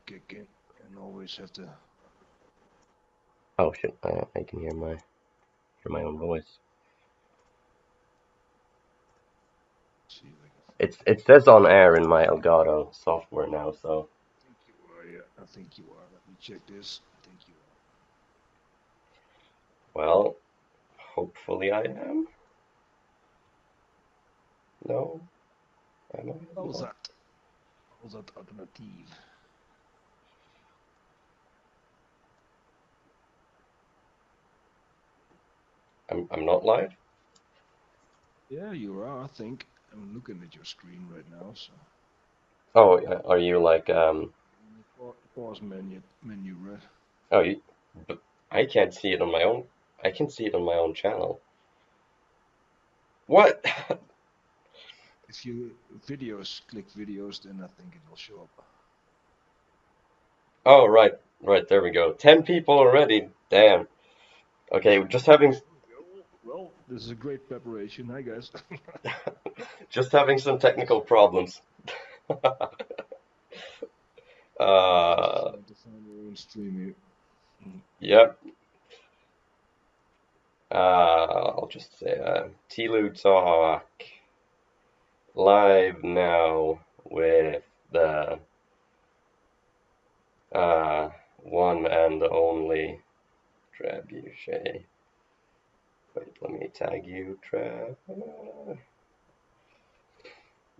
kick in and always have to. Oh shit! I can hear my own voice. See if I can find it. It says on air in my Elgato software now, so. I think you are. Yeah, I think you are. Let me check this. I think you are. Well, hopefully I am. No, am I How's not? that? How's that alternative? I'm not live. Yeah, you are. I think I'm looking at your screen right now. So Oh, are you like in the pause menu, right? Oh, but I can't see it on my own. I can see it on my own channel. What? If you click videos, then I think it will show up. Oh, right, right. There we go. 10 people already. Damn. Okay, just having Well, this is a great preparation. Hi, guys. just having some technical problems. Just uh, trying to find your own stream here. yep. I'll just say Tlou-talk live now with the one and only Trebuchet. Wait, let me tag you, Trev.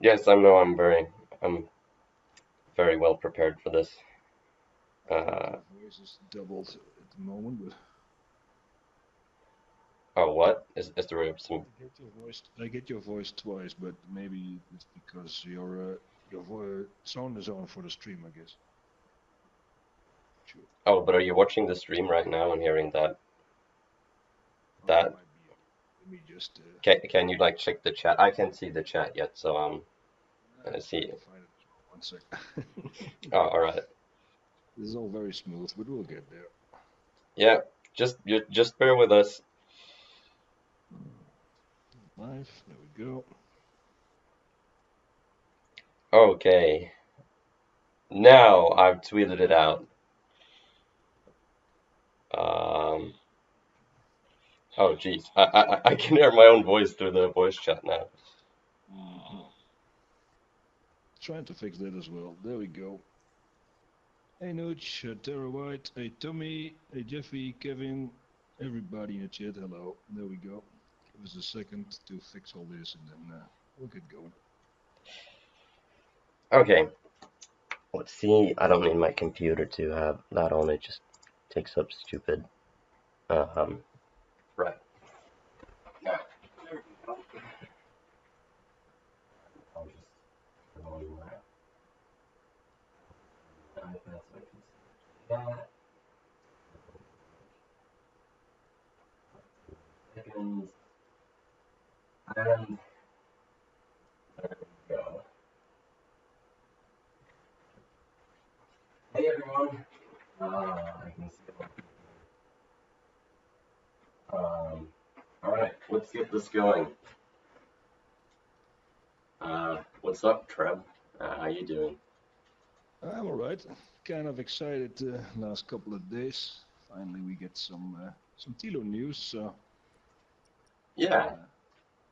Yes, I know I'm very well prepared for this. I think Uh, your voice is doubled at the moment, but oh, what? Is there some? I get your voice twice, but maybe it's because your sound is on for the stream, I guess. Sure. Oh, but are you watching the stream right now and hearing that? Oh, that That might be it. Let me just can you like check the chat? I can't see the chat yet, so I try see. to find it as well. One sec. Oh, all right. This is all very smooth, but we'll get there. Yeah, just bear with us. Live. There we go. Okay, now I've tweeted it out. Um, oh, geez, I can hear my own voice through the voice chat now. Mhm. Trying to fix that as well. There we go. Hey Nooch, Tara White, hey Tommy, hey Jeffy, Kevin, everybody in the chat, hello. There we go. Give us a second to fix all this and then we'll get going. Okay, let's see. I don't need my computer to have that on. It just takes up stupid. Right. Now, there we go. I'll just put on my iPad so I can see that. Seconds. And there we go. Hey everyone. I can see a lot of people. All right, let's get this going. What's up, Trev? How you doing? I'm alright. Kind of excited last couple of days. Finally we get some Tilo news, so Yeah, uh,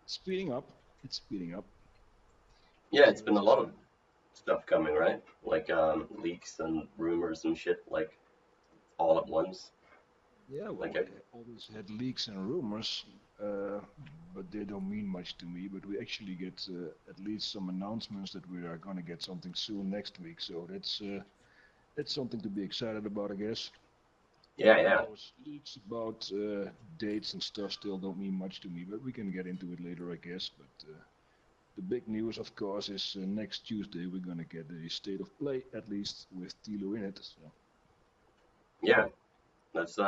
speeding up. It's speeding up. yeah. So It's been that's a lot of exciting. stuff coming, right? Like leaks and rumors and shit, like all at once. Yeah, well, Like, I always had leaks and rumors, uh, but they don't mean much to me. But we actually get at least some announcements that we are going to get something soon next week. So that's something to be excited about, I guess. yeah, All yeah, those leaks about dates and stuff still don't mean much to me, but we can get into it later, I guess. But the big news, of course, is next Tuesday we're going to get a state of play, at least with Tilo in it. So. yeah. That's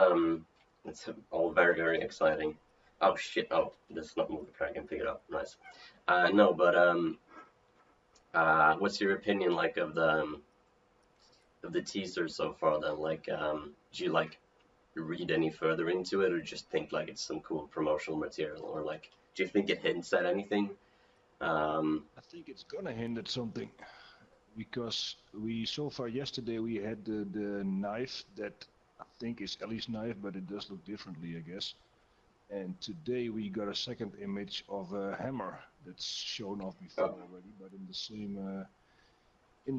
it's all very, very exciting. Oh shit! Oh, this is not moving. I can pick it up. Nice. No, but what's your opinion like of the teaser so far? Then, like, do you like read any further into it, or just think like it's some cool promotional material, or like, do you think it hints at anything? Um, I think it's gonna hint at something. because we so far yesterday we had the knife that I think is Ellie's knife, but it does look differently, I guess. And today we got a second image of a hammer that's shown off before Oh. already, but in the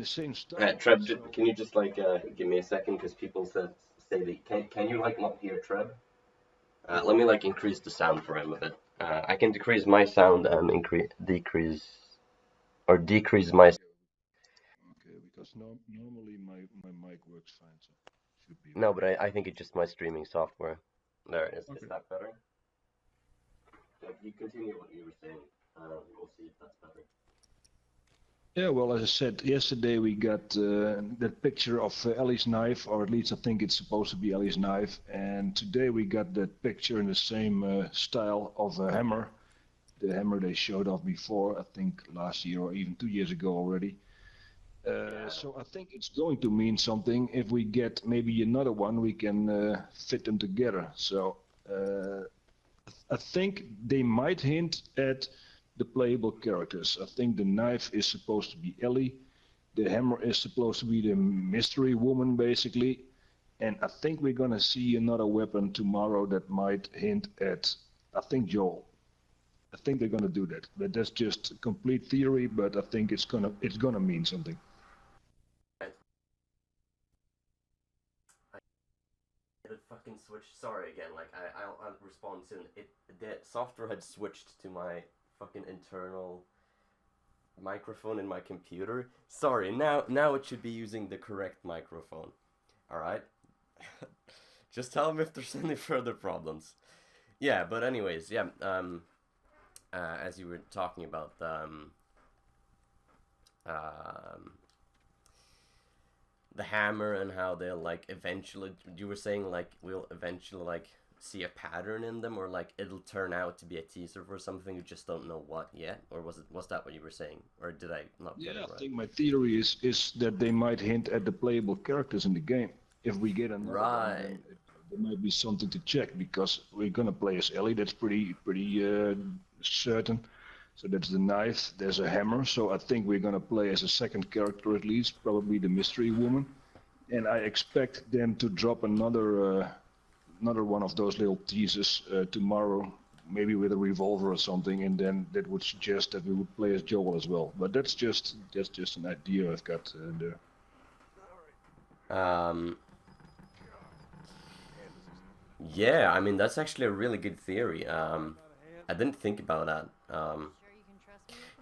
same style. Treb, So can you just like give me a second because people said say that can you like not hear Treb? Let me like increase the sound for him a bit. I can decrease my sound and increase decrease or decrease there we my. go. Okay, because normally my mic works fine, so should be No, okay. but I think it's just my streaming software. There, is Okay. that better? You continue what you were saying. We'll see if that's better. Yeah, well, as I said, yesterday we got that picture of Ellie's knife, or at least I think it's supposed to be Ellie's knife. And today we got that picture in the same style of a hammer, the hammer they showed off before, I think last year or even 2 years ago already. Yeah. So I think it's going to mean something. If we get maybe another one, we can fit them together. So uh, I think they might hint at the playable characters. I think the knife is supposed to be Ellie. The hammer is supposed to be the mystery woman, basically. And I think we're gonna see another weapon tomorrow that might hint at, I think, Joel. I think they're gonna do that. But that's just complete theory. But I think it's gonna mean something. It fucking switched. Sorry again. Like I'll respond soon. The software had switched to my fucking internal microphone in my computer. Sorry. Now it should be using the correct microphone. All right. Just tell me if there's any further problems. Yeah. But anyways, yeah. As you were talking about um the hammer and how they'll like eventually you were saying like we'll eventually like see a pattern in them or like it'll turn out to be a teaser for something you just don't know what yet, or was that what you were saying, or did I not get Yeah, it I right? think my theory is that they might hint at the playable characters in the game. If we get another one, Right. then there might be something to check because we're gonna play as Ellie. That's pretty certain. So that's the knife. There's a hammer. So I think we're gonna play as a second character at least, probably the mystery woman. And I expect them to drop another one of those little teasers tomorrow, maybe with a revolver or something, and then that would suggest that we would play as Joel as well. But that's just an idea I've got there. um yeah, I mean that's actually a really good theory. I didn't think about that.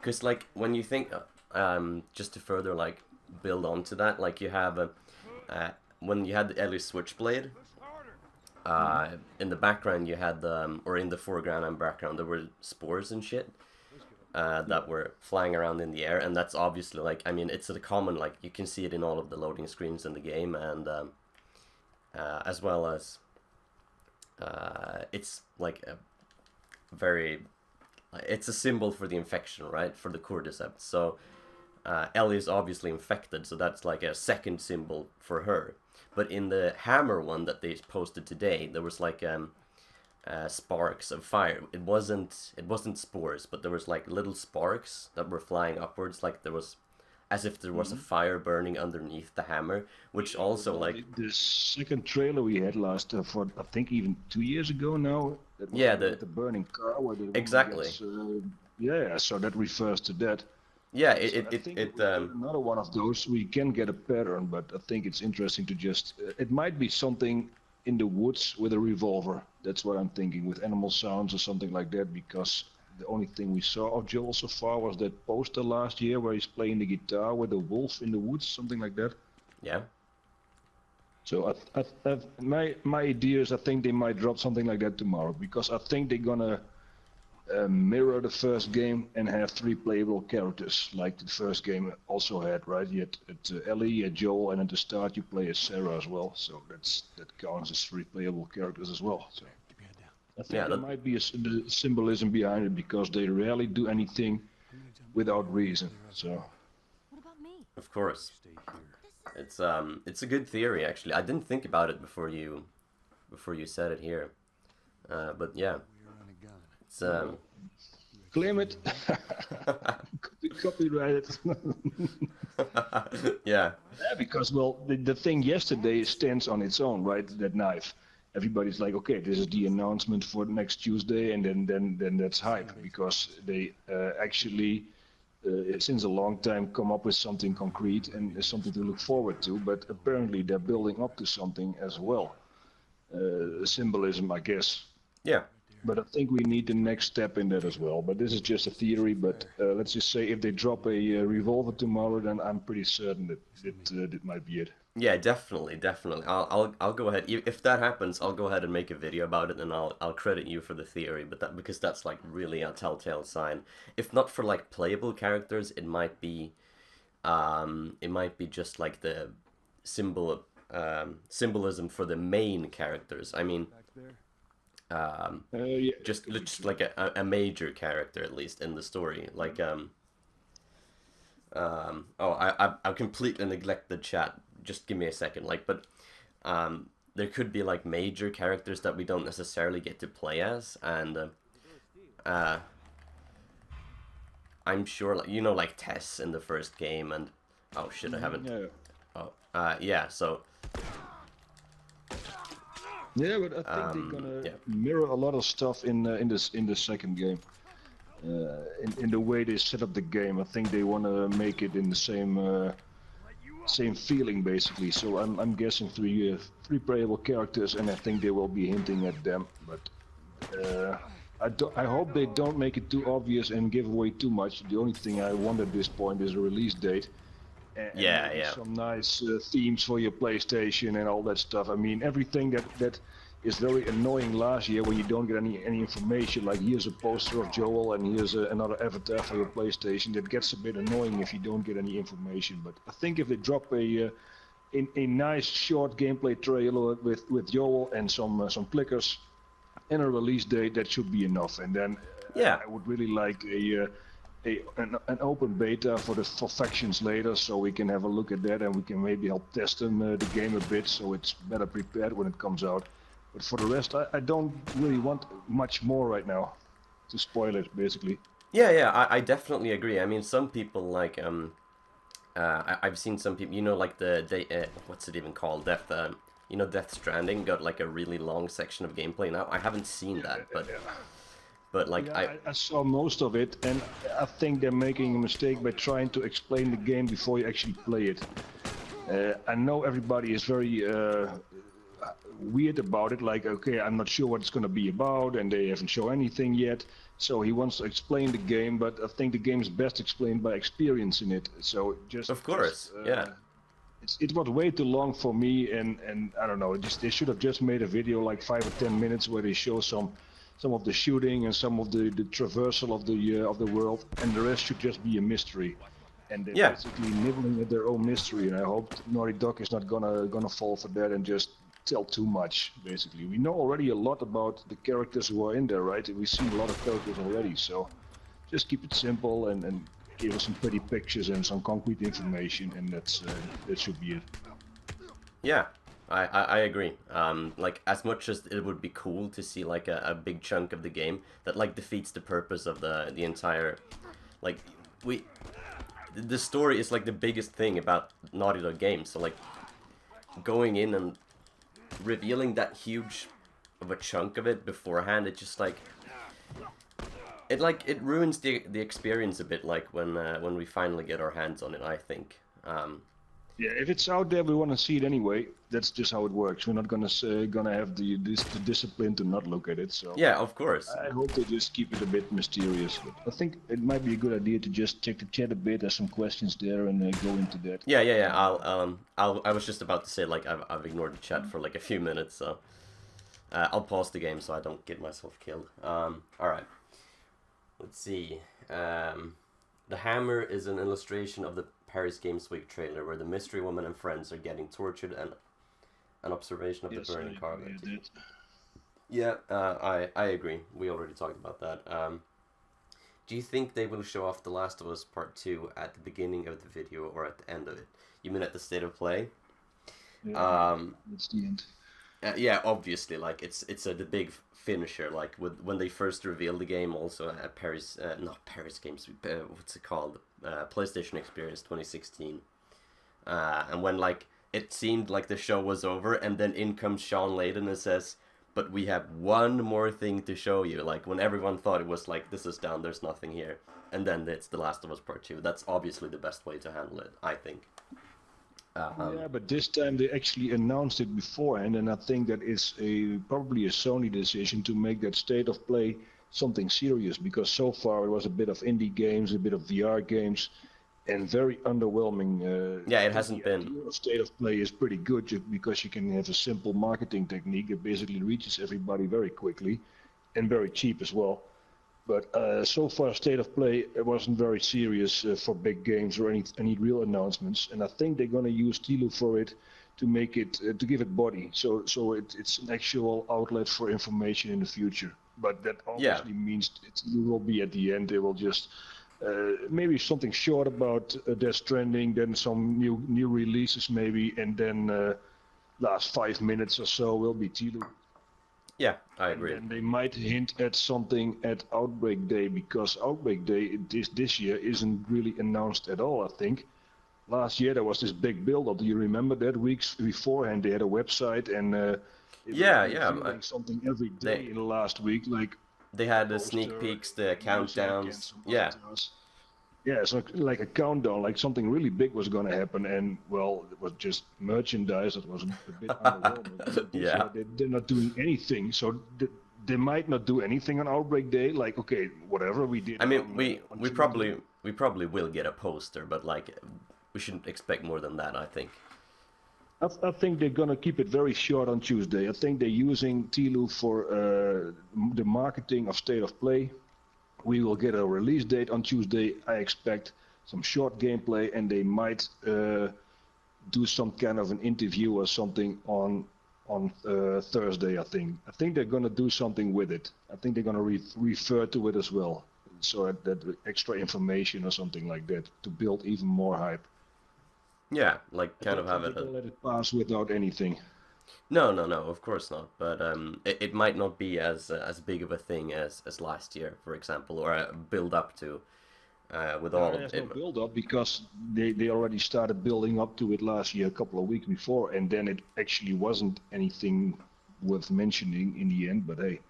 Because like when you think just to further like build onto that, like you have a when you had the Ellie Switchblade, Mm-hmm. in the background you had the or in the foreground and background there were spores and shit Yeah. that were flying around in the air, and that's obviously like I mean it's a common like you can see it in all of the loading screens in the game, and as well as it's like a very it's a symbol for the infection, right, for the cordyceps. So Ellie is obviously infected, so that's like a second symbol for her. But in the hammer one that they posted today, there was like sparks of fire. It wasn't spores, but there was like little sparks that were flying upwards, like there was as if there was a Mm-hmm. fire burning underneath the hammer, which also Well, like the second trailer we had last for I think even 2 years ago now. That was yeah with the the burning car where the woman exactly gets. Yeah, so that refers to that. yeah So I think if it we get another one of those, we can get a pattern. But I think it's interesting to just. It might be something in the woods with a revolver. That's what I'm thinking, with animal sounds or something like that. Because the only thing we saw of Joel so far was that poster last year where he's playing the guitar with a wolf in the woods, something like that. yeah. So my idea is I think they might drop something like that tomorrow because I think they're gonna mirror the first game and have three playable characters like the first game also had, right? You had Ellie, you had Joel, and at the start you play as Sarah as well. So that counts as three playable characters as well. So I think Yeah, there that might be the symbolism behind it because they rarely do anything without reason. So What about me? of course. It's a good theory actually. I didn't think about it before you said it here. But yeah, it's well, claim it. copyrighted. Yeah. Yeah, because well, the thing yesterday stands on its own, right? That knife. Everybody's like, okay, this is the announcement for next Tuesday, and then that's hype because they actually, since a long time, come up with something concrete and something to look forward to. But apparently, they're building up to something as well. Symbolism, I guess. Yeah. But I think we need the next step in that as well. But this is just a theory. But let's just say if they drop a revolver tomorrow, then I'm pretty certain that might be it. Yeah, definitely, definitely. I'll go ahead. If that happens, I'll go ahead and make a video about it, and I'll credit you for the theory. But that because that's like really a telltale sign. If not for like playable characters, it might be just like the symbolism for the main characters. I mean, Yeah, just like a major character at least in the story. Like oh, I completely neglected chat. Just give me a second. Like, but there could be like major characters that we don't necessarily get to play as, and I'm sure, like, you know, like Tess in the first game, and oh shit, I haven't. yeah. Oh, yeah. So Yeah, but I think they're gonna yeah. mirror a lot of stuff in the second game. In the way they set up the game, I think they want to make it in the same feeling basically. So I'm guessing three playable characters, and I think they will be hinting at them. But I hope they don't make it too obvious and give away too much. The only thing I want at this point is a release date. And Yeah, maybe yeah. some nice themes for your PlayStation and all that stuff. I mean, everything that is very annoying last year when you don't get any information. Like here's a poster of Joel and here's another avatar for your PlayStation. That gets a bit annoying if you don't get any information. But I think if they drop a nice short gameplay trailer with Joel and some clickers and a release date, that should be enough. And then Yeah. I would really like an open beta for factions later, so we can have a look at that and we can maybe help test them the game a bit, so it's better prepared when it comes out. But for the rest, I don't really want much more right now to spoil it, basically. Yeah, yeah, I definitely agree. I mean, some people like I've seen some people, you know, like what's it even called? You know, Death Stranding got like a really long section of gameplay now. I haven't seen that, but like Yeah, I saw most of it, and I think they're making a mistake by trying to explain the game before you actually play it. I know everybody is very weird about it, like, okay, I'm not sure what it's going to be about, and they haven't shown anything yet, so he wants to explain the game, but I think the game is best explained by experiencing it, so just... Of course, yeah. It was way too long for me, and I don't know, they should have just made a video like 5 or 10 minutes where they show some of the shooting and some of the traversal of the world, and the rest should just be a mystery. And they're basically nibbling at their own mystery, and I hope Naughty Dog is not gonna fall for that and just tell too much. Basically, we know already a lot about the characters who are in there, right? We've seen a lot of characters already, so just keep it simple and give us some pretty pictures and some concrete information, and that should be it. Yeah. I agree. Like, as much as it would be cool to see like a big chunk of the game that like defeats the purpose of the entire, like, the story is like the biggest thing about Naughty Dog games. So like, going in and revealing that huge of a chunk of it beforehand, it just like it ruins the experience a bit. Like when we finally get our hands on it, I think. Yeah, if it's out there, we want to see it anyway. That's just how it works. We're not gonna have the discipline to not look at it. So yeah, of course. I hope they just keep it a bit mysterious. But I think it might be a good idea to just check the chat a bit. There's some questions there, and go into that. Yeah. I was just about to say, like, I've ignored the chat for like a few minutes, so I'll pause the game so I don't get myself killed. All right. Let's see. The hammer is an illustration of the Paris Games Week trailer where the mystery woman and friends are getting tortured, and an observation of the burning car. Yeah, I agree. We already talked about that. Do you think they will show off The Last of Us Part 2 at the beginning of the video or at the end of it? You mean at the state of play? Yeah, it's the end. Yeah, obviously, like it's the big finisher. Like when they first revealed the game, also at Paris, not Paris Games Week. What's it called? PlayStation Experience 2016, and when like it seemed like the show was over, and then in comes Sean Layden and says, "But we have one more thing to show you." Like when everyone thought it was like, "This is done, there's nothing here," and then it's The Last of Us Part 2. That's obviously the best way to handle it, I think. Yeah, but this time they actually announced it beforehand, and I think that is probably a Sony decision to make that state of play something serious, because so far it was a bit of indie games, a bit of VR games, and very underwhelming. Yeah, I it think hasn't the been. idea of state of play is pretty good because you can have a simple marketing technique that basically reaches everybody very quickly and very cheap as well. But so far, state of play wasn't very serious for big games or any real announcements. And I think they're going to use Tlou for it to make it to give it body. So it's an actual outlet for information in the future. But that Yeah, obviously means Tlou will be at the end. They will just maybe something short about Death Stranding, then some new releases maybe, and then last 5 minutes or so will be Tlou. yeah, I And agree. then they might hint at something at Outbreak Day, because Outbreak Day this year isn't really announced at all, I think. Last year there was this big build-up. Do you remember that? Weeks beforehand they had a website, and they were Yeah, yeah. revealing something every They day in the last week, like they had the sneak poster, peeks, the music, and countdowns. some Yeah, avatars. Yeah, so like a countdown, like something really big was going to happen, and well, it was just merchandise that was a bit underwhelming. And then this yeah. year they're not doing anything, so they might not do anything on Outbreak Day. Like, okay, whatever we did I mean, on we Tuesday. probably will get a poster, but like we shouldn't expect more than that, I think. I think they're gonna keep it very short on Tuesday. I think they're using Tlou for the marketing of State of Play. We will get a release date on Tuesday. I expect some short gameplay, and they might do some kind of an interview or something on Thursday. I think they're gonna do something with it. I think they're gonna refer to it as well, so that extra information or something like that to build even more hype. Yeah, like I kind of don't have think they're it. gonna let it pass without anything. No, no, no, of course not. But it might not be as big of a thing as last year, for example, or a build up to with No, all of there's it. no build up because they already started building up to it last year, a couple of weeks before, and then it actually wasn't anything worth mentioning in the end. But hey,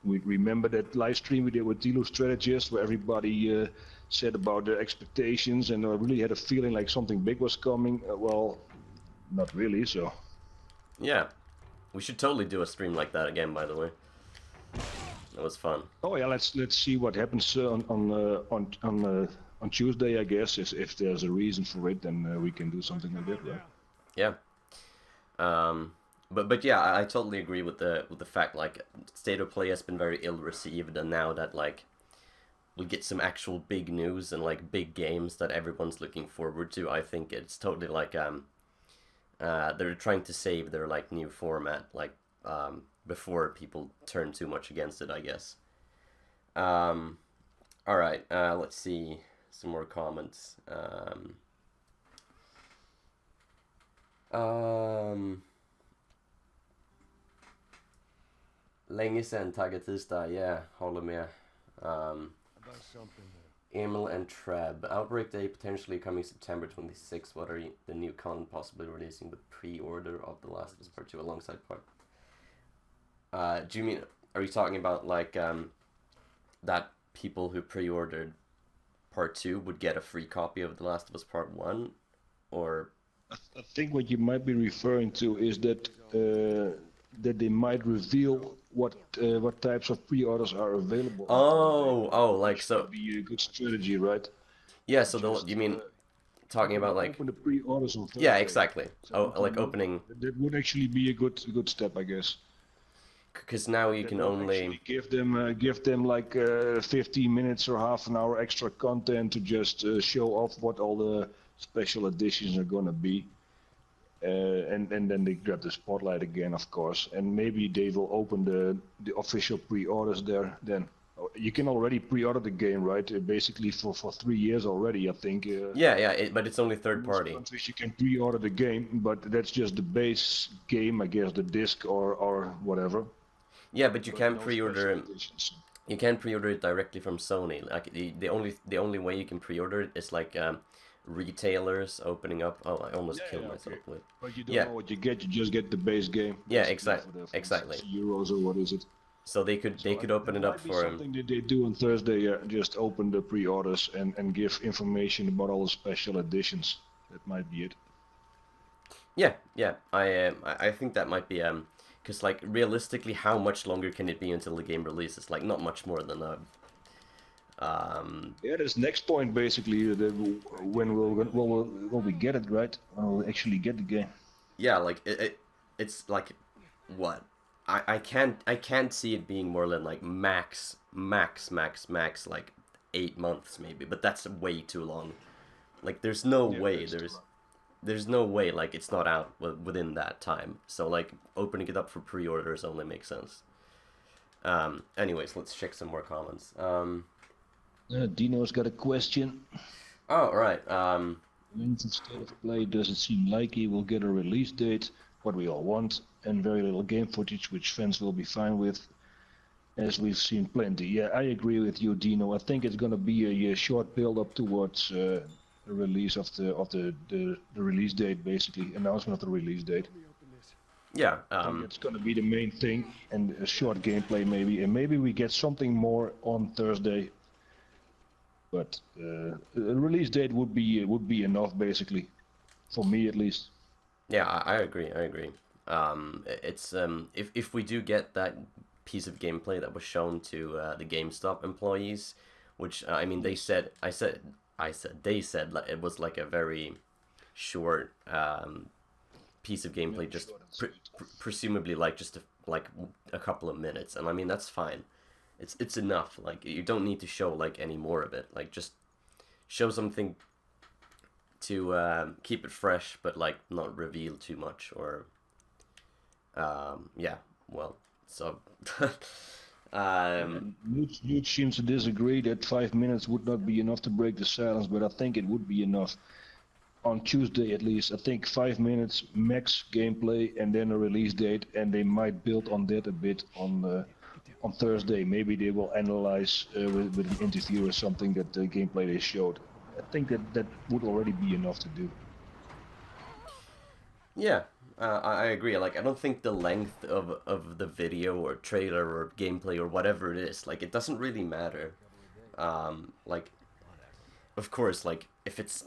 we remember that live stream we did with Tlou Strategist, where everybody said about their expectations, and I really had a feeling like something big was coming. Well, not really. So Yeah, we should totally do a stream like that again. By the way, it was fun. oh yeah, let's see what happens on Tuesday. I guess if there's a reason for it, then we can do something like that, right? Yeah. Um, but yeah, I totally agree with the fact like State of Play has been very ill received, and now that like we get some actual big news and like big games that everyone's looking forward to, I think it's totally like they're trying to save their like new format like before people turn too much against it, I guess. Um, all right, let's see some more comments. Um, Länge sen, tagga tisdag, yeah, håller med. Emil and Treb. Outbreak Day potentially coming September 26th. What are the new content possibly releasing with pre-order of The Last of Us Part 2 alongside Part? Do you mean, are you talking about like that people who pre-ordered Part 2 would get a free copy of The Last of Us Part 1? Or I think what you might be referring to is that they might reveal what types of pre-orders are available until like which so, would be a good strategy, right? yeah, so Just you mean talking about like, open the pre-orders on yeah, Thursday. exactly. Oh, like opening, That would actually be a good step, I guess. because now you That can would only, actually give them like 15 minutes or half an hour extra content to just show off what all the special editions are gonna be. And then they grab the spotlight again, of course, and maybe they will open the official pre-orders there. Then you can already pre-order the game, right? Basically for 3 years already, I think. yeah, but it's only third In most party. countries you can pre-order the game, but that's just the base game, I guess, the disc or whatever. Yeah, but you But can no pre-order. special editions. You can't pre-order it directly from Sony. Like the only way you can pre-order it is like retailers opening up. Oh, I almost Yeah, killed yeah, myself okay. with. But you don't Yeah, know what you get. You just get the base game, yeah, basically, for the exactly. €60 or what is it? So they could So they could open that it up might be for something that they do on Thursday. Just open the pre-orders and give information about all the special editions. That might be it. yeah, yeah. I think that might be because like realistically, how much longer can it be until the game releases? Like not much more than um Yeah, that's next point basically. When will we get it right? When we'll actually get the game. yeah, like it's like what I can't see it being more than like max like 8 months maybe, but that's way too long. Like there's no Yeah, way that's too there's long. there's no way like it's not out within that time. So like opening it up for pre-orders only makes sense. Anyways, let's check some more comments. Dino's got a question. Oh right. Length of state of play doesn't seem likely we'll get a release date, what we all want, and very little game footage, which fans will be fine with, as we've seen plenty. Yeah, I agree with you, Dino. I think it's going to be a short build-up towards the release of the release date, basically announcement of the release date. Yeah. I think that's going to be the main thing, and a short gameplay maybe, and maybe we get something more on Thursday. But a release date would be enough, basically, for me at least. Yeah, I agree. I agree. It's if we do get that piece of gameplay that was shown to the GameStop employees, which I mean they Yes. said they said like, it was like a very short piece of Yeah, gameplay, just short and sweet. presumably like just like a couple of minutes, and I mean that's fine. It's enough. Like you don't need to show like any more of it. Like just show something to keep it fresh, but like not reveal too much or yeah. Well, so um, Nude seems to disagree that 5 minutes would not be enough to break the silence, but I think it would be enough. On Tuesday at least, I think 5 minutes max gameplay and then a release date, and they might build on that a bit on Thursday. Maybe they will analyze with an interview or something that the gameplay they showed. I think that would already be enough to do. yeah, I agree. Like I don't think the length of the video or trailer or gameplay or whatever it is, like it doesn't really matter. Like of course, like if it's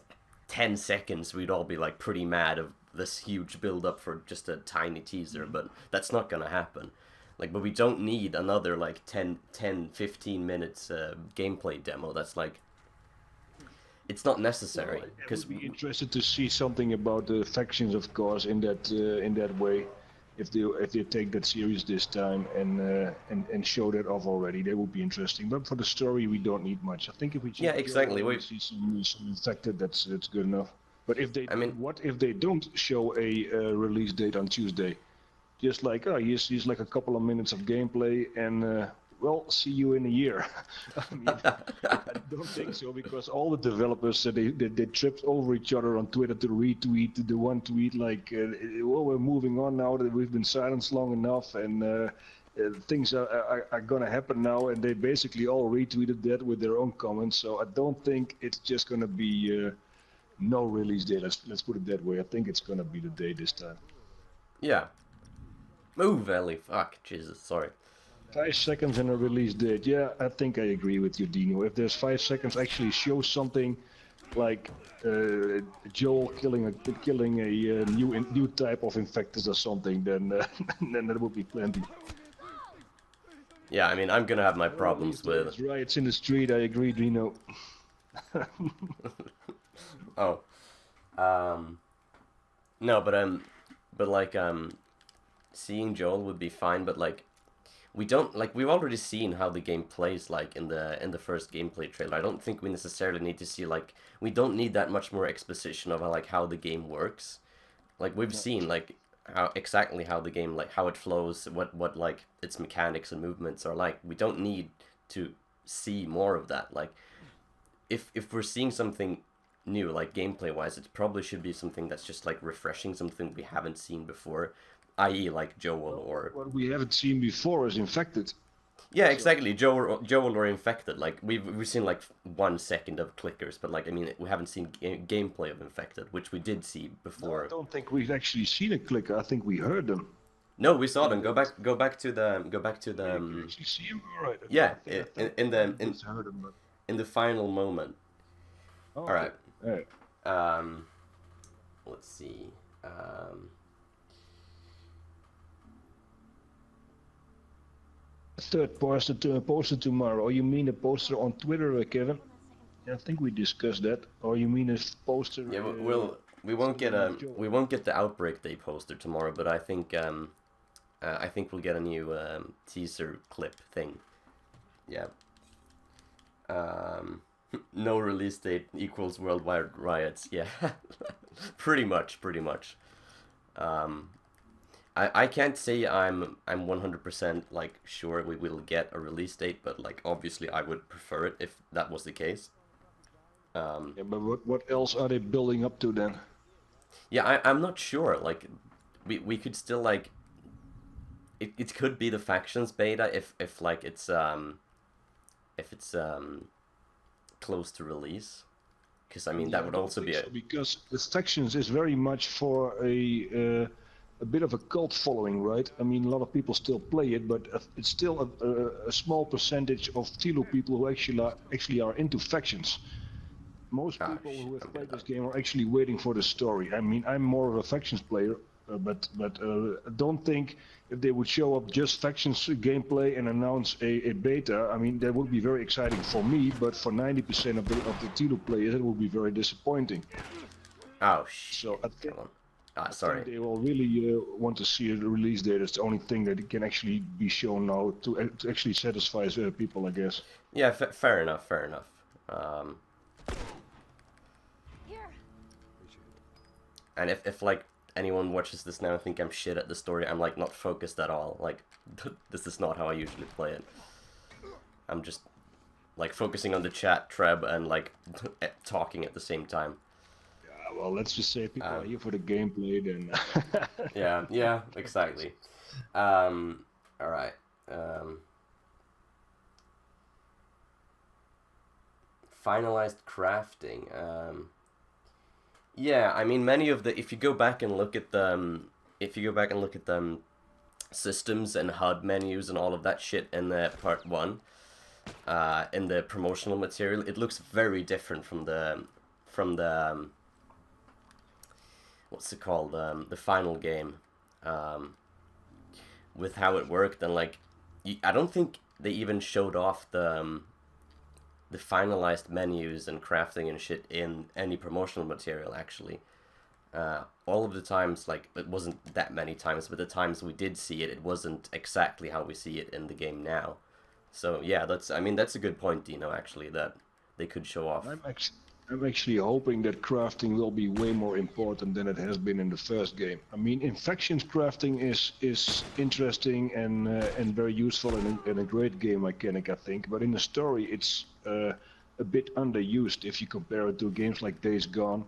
10 seconds, we'd all be like pretty mad of this huge build up for just a tiny teaser, but that's not gonna happen. Like, but we don't need another like 15 minutes gameplay demo. That's like, it's not Well, necessary I because would be interested to see something about the factions, of course, in that way. If they take that serious this time and show that off already, that would be interesting. But for the story, we don't need much. I think if we yeah, see Joel exactly. and we We, see some infected, that's good enough. But I mean, what if they don't show a release date on Tuesday? Just like, oh, here's like a couple of minutes of gameplay, and well, see you in a year. I mean, I don't think so, because all the developers said they tripped over each other on Twitter to retweet the one tweet like, well, we're moving on now that we've been silenced long enough, and things are gonna happen now, and they basically all retweeted that with their own comments. So I don't think it's just gonna be no release date. Let's put it that way. I think it's gonna be the day this time. yeah. Move, Ellie. Fuck, Jesus. Sorry. 5 seconds and a release date. Yeah, I think I agree with you, Dino. If there's 5 seconds, actually show something like Joel killing a new type of infectus or something, then then that would be plenty. Yeah, I mean, I'm gonna have my Oh, these problems with. days, riots in the street. I agree, Dino. Oh, um, no, but like seeing Joel would be fine, but like we don't like we've already seen how the game plays like in the first gameplay trailer. I don't think we necessarily need to see like we don't need that much more exposition of like how the game works. Like we've No, seen like how exactly how the game like how it flows, what like its mechanics and movements are like. We don't need to see more of that. Like if we're seeing something new like gameplay wise, it probably should be something that's just like refreshing, something we haven't seen before, i.e. like Joel or what we haven't seen before is infected. Yeah, exactly. Joel or Infected. Like we've seen like 1 second of clickers, but like I mean we haven't seen gameplay of Infected, which we did see No, I before. don't think we've actually seen a clicker. I think we heard them. No, we saw In them. the, Go back to oh, the. you can actually see him. All right. Okay. Yeah, I think in I the just heard him. But... in the final moment. Oh, All okay. right. All right. Um, let's see. Um, Third poster to a poster tomorrow. Or you mean a poster on Twitter, Kevin? Yeah, I think we discussed that. Or you mean a poster? yeah, we won't get we won't get the Outbreak Day poster tomorrow, but I think we'll get a new teaser clip thing. Yeah. No release date equals worldwide riots. Yeah, pretty much. I can't say I'm 100% like sure we will get a release date, but like obviously I would prefer it if that was the case. Yeah, but what else are they building up to then? Yeah, I'm not sure. Like, we could still like it could be the factions beta if like if it's close to release, because I mean Yeah, that I would don't also think be so, because the Factions is very much for a bit of a cult following, right? I mean, a lot of people still play it, but it's still a small percentage of Tlou people who actually are into Factions. Most people who have played this game are actually waiting for the story. I mean, I'm more of a Factions player, but I don't think if they would show up just Factions gameplay and announce a beta, I mean, that would be very exciting for me, but for 90% of the Tlou players, it would be very disappointing. Oh shit. So I think, sorry. I think they will really want to see a release date. It's the only thing that can actually be shown now to actually satisfy people, I guess. Yeah, fair enough. And if like anyone watches this now and think I'm shit at the story, I'm like not focused at all. Like this is not how I usually play it. I'm just like focusing on the chat, Treb, and like talking at the same time. Yeah, well, let's just say people are here for the gameplay then. yeah, exactly. All right. Finalized crafting. Yeah, I mean, many of the if you go back and look at them, systems and HUD menus and all of that shit in the part 1, in the promotional material, it looks very different from the what's it called, the final game, with how it worked. And like I don't think they even showed off the finalized menus and crafting and shit in any promotional material, actually. All of the times, like, it wasn't that many times, but the times we did see it, it wasn't exactly how we see it in the game now. So yeah, that's a good point, Dino, actually, that they could show off. I'm actually hoping that crafting will be way more important than it has been in the first game. I mean, in Factions crafting is interesting and very useful and a great game mechanic, I think. But in the story, it's a bit underused if you compare it to games like Days Gone.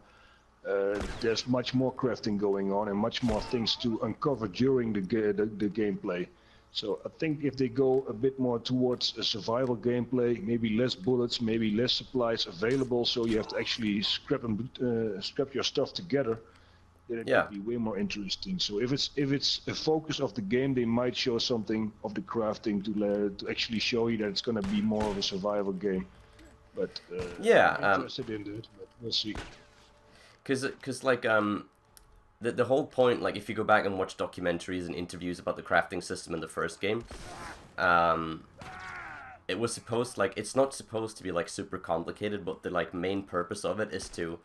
There's much more crafting going on and much more things to uncover during the gameplay. So I think if they go a bit more towards a survival gameplay, maybe less bullets, maybe less supplies available, so you have to actually scrap your stuff together, then it could be way more interesting. So if it's a focus of the game, they might show something of the crafting to actually show you that it's going to be more of a survival game. But I'm interested in that, but we'll see. Cause like the whole point, like if you go back and watch documentaries and interviews about the crafting system in the first game, it was supposed, like, it's not supposed to be like super complicated, but the like main purpose of it has to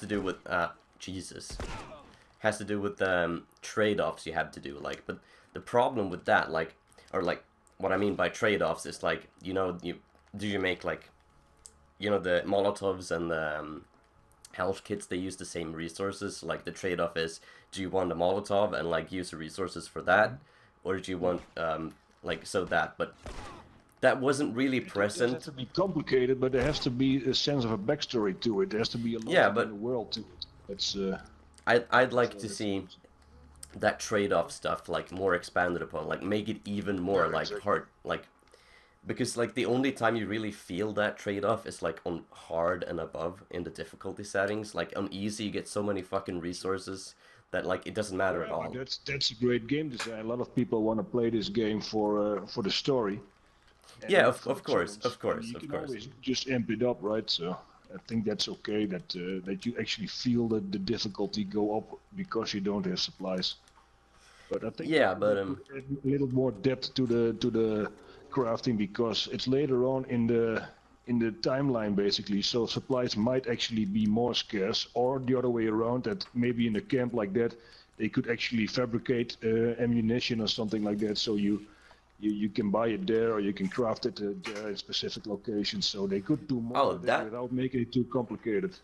do with trade-offs you have to do, like. But the problem with that, like, or like what I mean by trade-offs is like, you make like, the Molotovs and the health kits, they use the same resources. Like the trade-off is, do you want a Molotov and like use the resources for that, or do you want but that wasn't really present. It has to be complicated, but there has to be a sense of a backstory to it. There has to be a lot in the world to it. That's I'd like to see that trade-off stuff like more expanded upon, like make it even more like because like the only time you really feel that trade-off is like on hard and above in the difficulty settings. Like on easy you get so many fucking resources that like it doesn't matter at Yeah, but all. that's a great game design. A lot of people want to play this game for the story and Yeah, not for the of course, challenge. of I mean, course, you of can course. always just amp it up, right? So I think that's okay that you actually feel that the difficulty go up because you don't have supplies. But I think Yeah, they but could add a little more depth to the crafting because it's later on in the timeline basically. So supplies might actually be more scarce, or the other way around. That maybe in a camp like that, they could actually fabricate ammunition or something like that. So you can buy it there, or you can craft it there in specific locations. So they could do more oh, with it that without making it too complicated.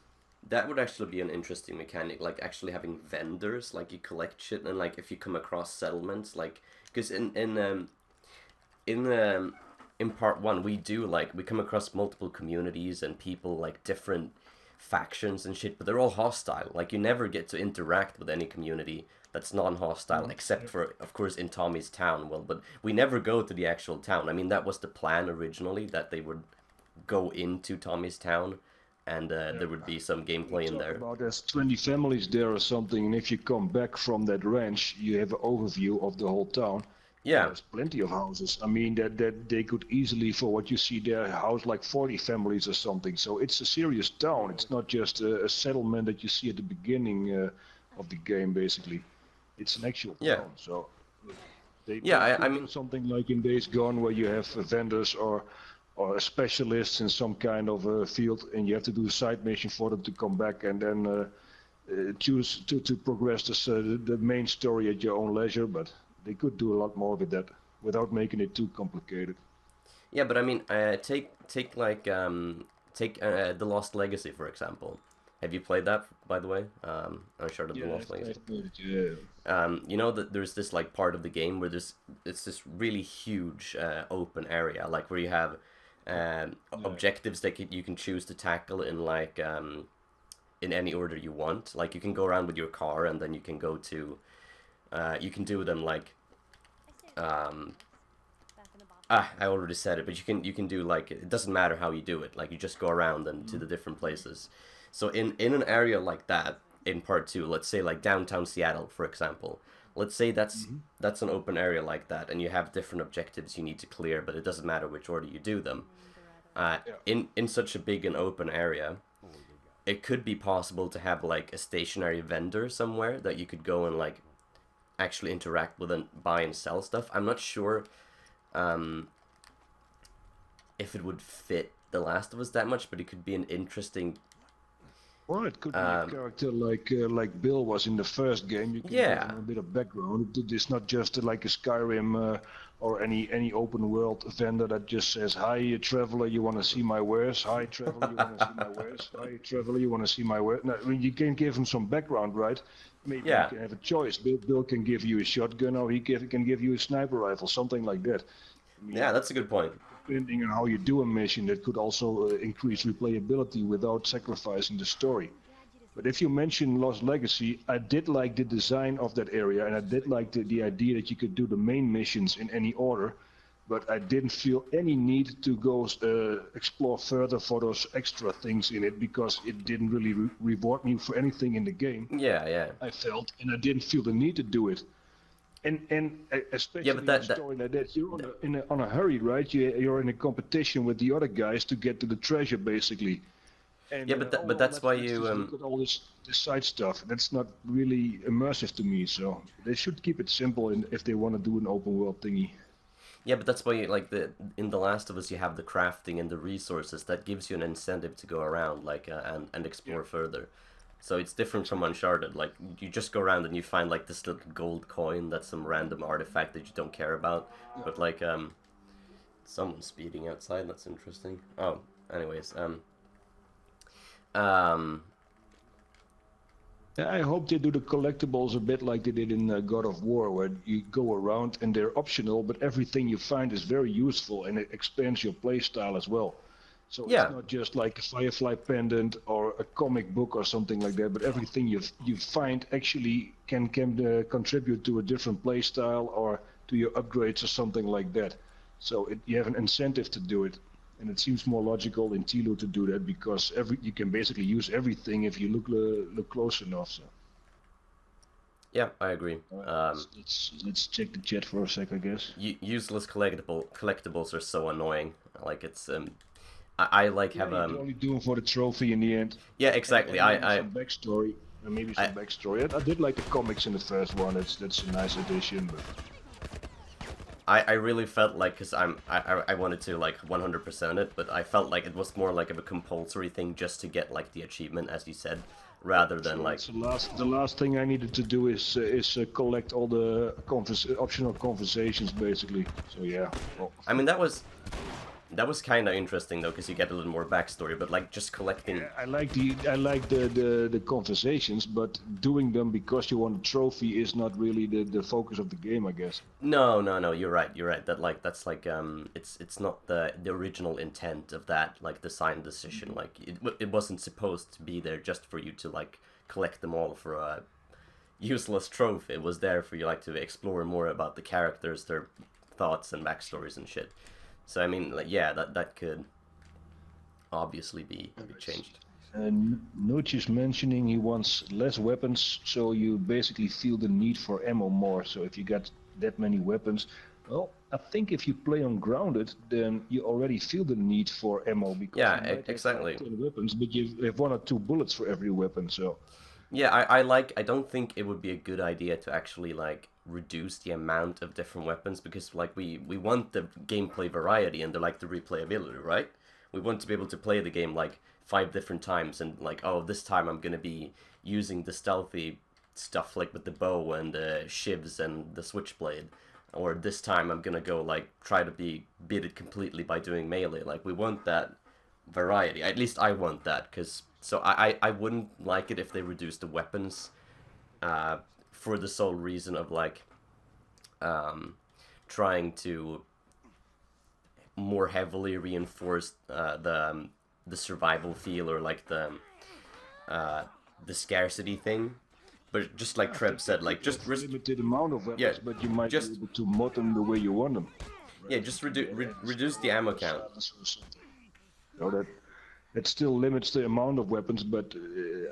that would actually be an interesting mechanic, like actually having vendors, like you collect shit and like if you come across settlements, like because in in part one we do like we come across multiple communities and people like different factions and shit, but they're all hostile. Like you never get to interact with any community that's non-hostile Mm. except for of course in Tommy's town. Well, but we never go to the actual town. I mean that was the plan originally, that they would go into Tommy's town and Yeah. there would be some We gameplay in talk there. about there's 20 families there or something, and if you come back from that ranch, you have an overview of the whole town, and Yeah, there's plenty of houses. I mean, that they could easily, for what you see there, house like 40 families or something. So it's a serious town. It's not just a settlement that you see at the beginning of the game, basically. It's an actual yeah, town. So they, yeah. they I could mean, do something like in Days Gone, where you have vendors or specialists in some kind of a field, and you have to do a side mission for them to come back and then choose to progress the main story at your own leisure. But they could do a lot more with that without making it too complicated. yeah, but I mean, take like the Lost Legacy for example. Have you played that, by the way? Uncharted: The Yeah, Lost Legacy. I've played it. Yeah. You know that there's this like part of the game where it's this really huge open area, like where you have Yeah. objectives that you can choose to tackle in any order you want. Like you can go around with your car, and then you can go to you can do them like um, I already said it, but you can do like it doesn't matter how you do it. Like you just go around and to the different places. So in an area like that in part two, let's say like downtown Seattle, for example. Let's say that's an open area like that, and you have different objectives you need to clear, but it doesn't matter which order you do them. Yeah. In such a big and open area, it could be possible to have like a stationary vendor somewhere that you could go and like actually interact with and buy and sell stuff. I'm not sure um, if it would fit The Last of Us that much, but it could be an interesting. Or it could be a Um, character like Bill was in the first game. You can give yeah, him a bit of background. It's not just like a Skyrim or any open world vendor that just says, "Hi, traveler, you want to see my wares? Hi, traveler, you want to see my wares? Hi, traveler, you want to see my wares?" No, I mean, you can give him some background, right? Maybe you yeah, can have a choice. Bill can give you a shotgun, or can give you a sniper rifle, something like that. I mean, yeah. That's a good point. depending on how you do a mission, that could also increase replayability without sacrificing the story. But if you mention Lost Legacy, I did like the design of that area, and I did like the idea that you could do the main missions in any order. But I didn't feel any need to go explore further for those extra things in it because it didn't really reward me for anything in the game. Yeah, yeah, I felt, and I didn't feel the need to do it. And yeah. But especially in a that story like that, you're on a hurry, right? You're in a competition with the other guys to get to the treasure, basically. And yeah, oh but well, that's why let's you just look at all this side stuff. That's not really immersive to me. So they should keep it simple, if they want to do an open world thingy. yeah, but that's why you, like the in The Last of Us you have the crafting and the resources that gives you an incentive to go around like and Yeah, explore further. So it's different from exactly. Uncharted. Like you just go around and you find like this little gold coin that's some random artifact that you don't care about. Yeah. But like someone's speeding outside. That's interesting. Oh, anyways, um, Yeah, I hope they do the collectibles a bit like they did in God of War, where you go around and they're optional, but everything you find is very useful and it expands your playstyle as well. So it's yeah, not just like a Firefly pendant or a comic book or something like that, but everything you find actually can contribute to a different playstyle or to your upgrades or something like that. So you have an incentive to do it, and it seems more logical in Tlou to do that because you can basically use everything if you look close enough. So Yeah, I agree. let's check the chat for a sec, I guess. Useless collectibles are so annoying. Like it's I like Yeah, have you can only do them for the trophy in the end. Yeah, exactly. And maybe some backstory. And maybe I some backstory. I did like the comics in the first one. That's a nice addition. But I really felt like, because I wanted to like 100% it, but I felt like it was more like of a compulsory thing just to get like the achievement, as you said, rather than so like the last thing I needed to do is collect all the optional conversations basically. So yeah. Well. I mean that was kind of interesting though, because you get a little more backstory, but like just collecting. Yeah, I like the conversations, but doing them because you want a trophy is not really the focus of the game, I guess. No, you're right. You're right. That like that's like it's not the original intent of that like design decision. Like it wasn't supposed to be there just for you to like collect them all for a useless trophy. It was there for you like to explore more about the characters, their thoughts and backstories and shit. So I mean, like, yeah, that could obviously be changed. And Nooch is mentioning he wants less weapons, so you basically feel the need for ammo more. So if you got that many weapons, well, I think if you play on grounded, then you already feel the need for ammo because Yeah, you might exactly. have 10 weapons, but you have 1 or 2 bullets for every weapon. So Yeah, I don't think it would be a good idea to actually like reduce the amount of different weapons, because like we want the gameplay variety and the replayability, right? We want to be able to play the game like 5 different times and like, oh, this time I'm gonna be using the stealthy stuff like with the bow and the shivs and the switchblade, or this time I'm gonna go like try to beat it completely by doing melee. Like we want that variety. At least I want that, because so I wouldn't like it if they reduced the weapons for the sole reason of like trying to more heavily reinforce the survival feel, or like the scarcity thing. But just like Treb said, like just limited amount of weapons, yeah, but you might just be able to mod them the way you want them. yeah, just reduce the ammo count. So that still limits the amount of weapons, but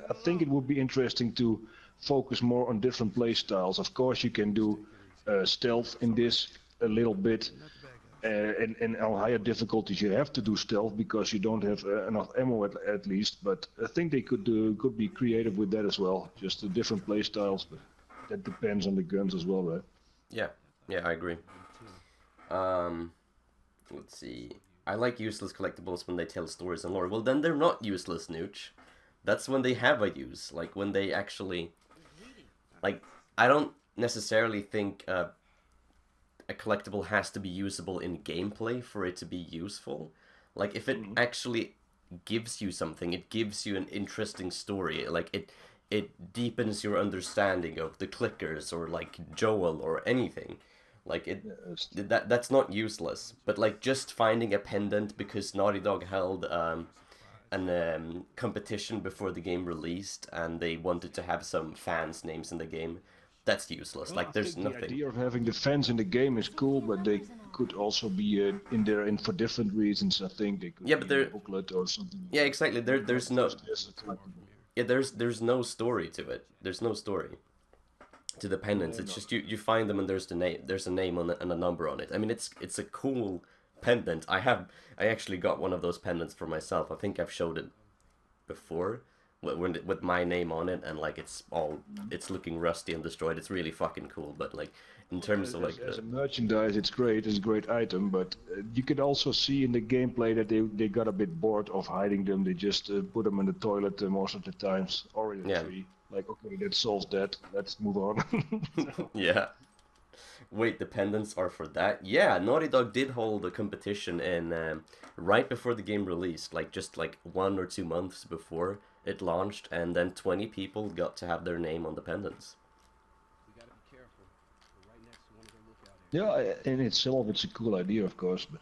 I think it would be interesting to focus more on different play styles. Of course, you can do stealth in this a little bit, and on higher difficulties you have to do stealth because you don't have enough ammo at least. But I think they could be creative with that as well. Just the different play styles, but that depends on the guns as well, right? Yeah, I agree. Let's see. I like useless collectibles when they tell stories and lore. Well, then they're not useless, Nooch. That's when they have a use. Like, when they actually... Like, I don't necessarily think a collectible has to be usable in gameplay for it to be useful. Like, if it actually gives you something, it gives you an interesting story. Like, it deepens your understanding of the clickers, or, like, Joel, or anything. Like that's not useless, but like just finding a pendant because Naughty Dog held an competition before the game released, and they wanted to have some fans' names in the game. That's useless. Well, like there's nothing. The idea of having the fans in the game is cool, but they could also be in there for different reasons. I think they could but be in a booklet or something. Yeah, exactly. There's no. Yeah, there's no story to it. There's no story to the pendants. It's just you find them and there's a name on it and a number on it. I mean, it's a cool pendant. I actually got one of those pendants for myself. I think I've showed it before with my name on it, and like it's looking rusty and destroyed. It's really fucking cool, but like in terms of like as a merchandise, it's great. It's a great item, but you could also see in the gameplay that they got a bit bored of hiding them. They just put them in the toilet most of the times, or in a tree. Like, okay, that solves that. Let's move on. Yeah. Wait, the pendants are for that? Yeah, Naughty Dog did hold a competition in right before the game released, like just like 1 or 2 months before it launched, and then 20 people got to have their name on the pendants. We gotta be careful. We're right next to one of their lookout areas. Yeah, in itself, it's a cool idea, of course. But...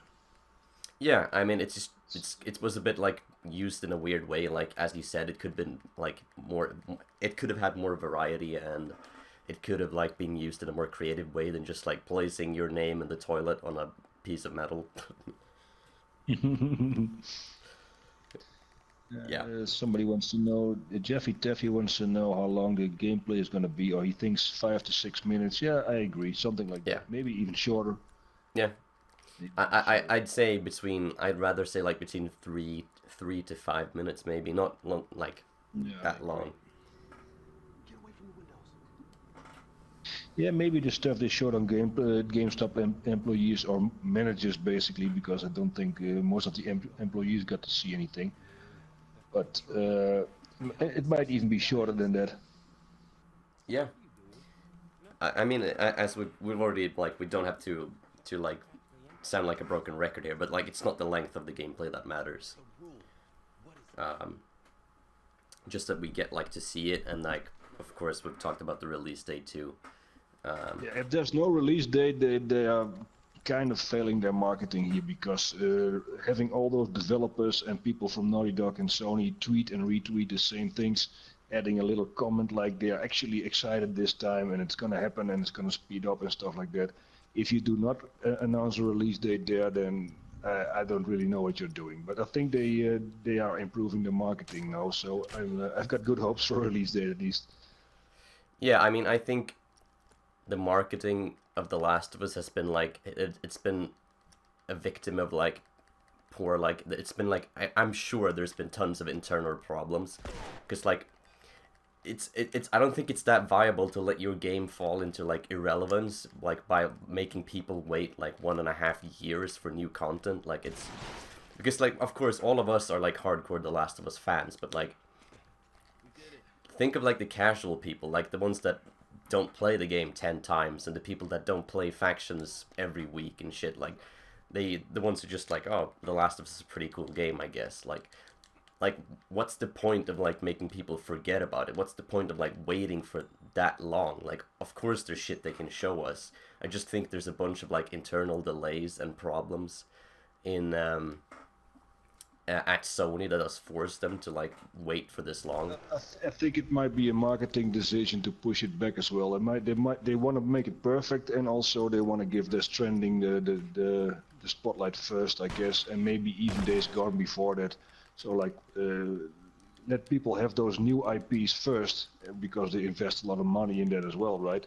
Yeah, I mean, it was a bit like used in a weird way. Like as you said, it could have been like more. It could have had more variety, and it could have like been used in a more creative way than just like placing your name in the toilet on a piece of metal. Yeah. Somebody wants to know, Jeffy Taffy wants to know how long the gameplay is going to be, or he thinks 5 to 6 minutes. Yeah, I agree, something like that. Maybe even shorter. Yeah. I'd say I'd rather say like between 3 to 5 minutes, maybe, not long, like that long. Yeah, maybe the stuff they showed on GameStop employees or managers, basically, because I don't think most of the employees got to see anything. But it might even be shorter than that. Yeah. I mean, as we've already, like, we don't have to like sound like a broken record here, but like it's not the length of the gameplay that matters. Just that we get like to see it, and like, of course, we've talked about the release date too. Yeah, if there's no release date, they are kind of failing their marketing here, because having all those developers and people from Naughty Dog and Sony tweet and retweet the same things, adding a little comment like they're actually excited this time and it's gonna happen and it's gonna speed up and stuff like that. If you do not announce a release date there, then I don't really know what you're doing. But I think they are improving the marketing now, so I've got good hopes for a release date at least. Yeah, I mean, I think the marketing of The Last of Us has been like it's been a victim of like poor, like it's been like I'm sure there's been tons of internal problems, because like it's I don't think it's that viable to let your game fall into like irrelevance, like by making people wait like 1.5 years for new content. Like it's because like of course all of us are like hardcore The Last of Us fans, but like think of like the casual people, like the ones that don't play the game 10 times, and the people that don't play factions every week and shit, like the ones who just like, oh, The Last of Us is a pretty cool game, I guess. Like what's the point of like making people forget about it? What's the point of like waiting for that long? Like, of course there's shit they can show us. I just think there's a bunch of like internal delays and problems in at Sony that has forced them to like wait for this long. I think it might be a marketing decision to push it back as well. They want to make it perfect, and also they want to give Death Stranding the spotlight first, I guess, and maybe even Days Gone before that. So like let people have those new IPs first, because they invest a lot of money in that as well, right?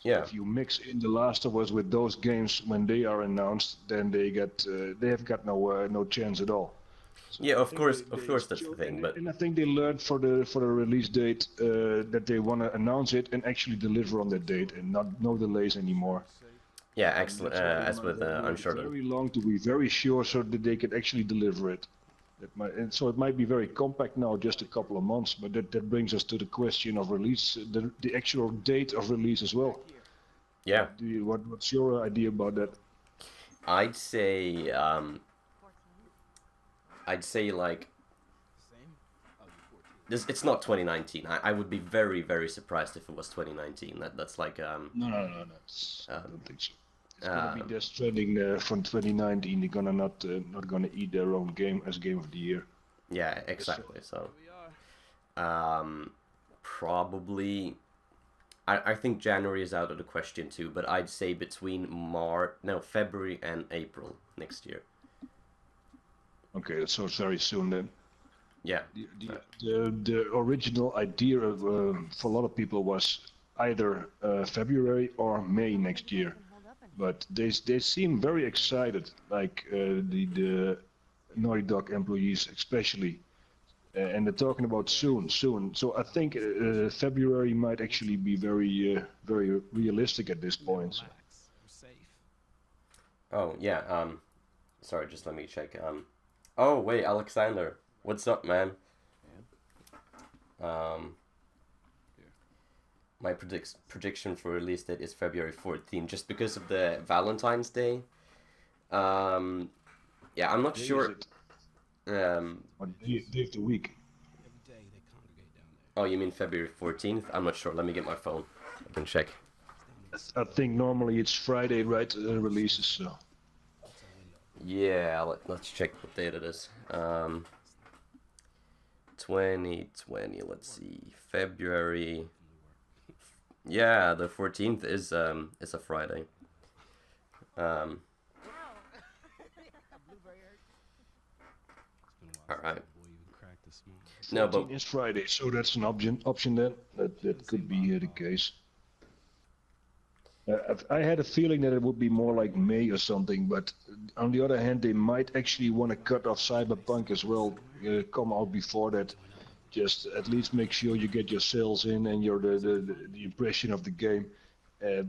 So yeah. If you mix in The Last of Us with those games when they are announced, then they have got no chance at all. So yeah, of course that's the thing, but and I think they learned for the release date that they want to announce it and actually deliver on that date, and no delays anymore. Yeah, excellent. As with Uncharted, very long to be very sure, so that they could actually deliver it. So it might be very compact now, just a couple of months, but that brings us to the question of release, the actual date of release as well. Yeah. What's your idea about that? I'd say like this. It's not 2019. I would be very, very surprised if it was 2019. That's like No. I don't think so. It's gonna be Death Stranding from 2019. They're gonna not gonna eat their own game as Game of the Year. Yeah, exactly. So probably I think January is out of the question too, but I'd say between February and April next year. Okay, so it's very soon then. Yeah. The original idea of, for a lot of people was either February or May next year, but they seem very excited, like the Naughty Dog employees especially, and they're talking about soon. So I think February might actually be very realistic at this point. Oh yeah. Sorry, just let me check. Oh wait, Alexander, what's up, man? My prediction for release date is February 14th, just because of the Valentine's Day. Yeah, I'm not sure. What day of the week? Oh, you mean February 14th? I'm not sure. Let me get my phone. I can check. I think normally it's Friday, right? Releases. So. Yeah, let's check what date it is. 2020. Let's see, February. Yeah, the 14th is a Friday. All right. Boy even cracked the small. No, 14 but is Friday, so that's an option then. That could be the case. I had a feeling that it would be more like May or something, but on the other hand, they might actually want to cut off Cyberpunk as well, come out before that. Just at least make sure you get your sales in and the impression of the game.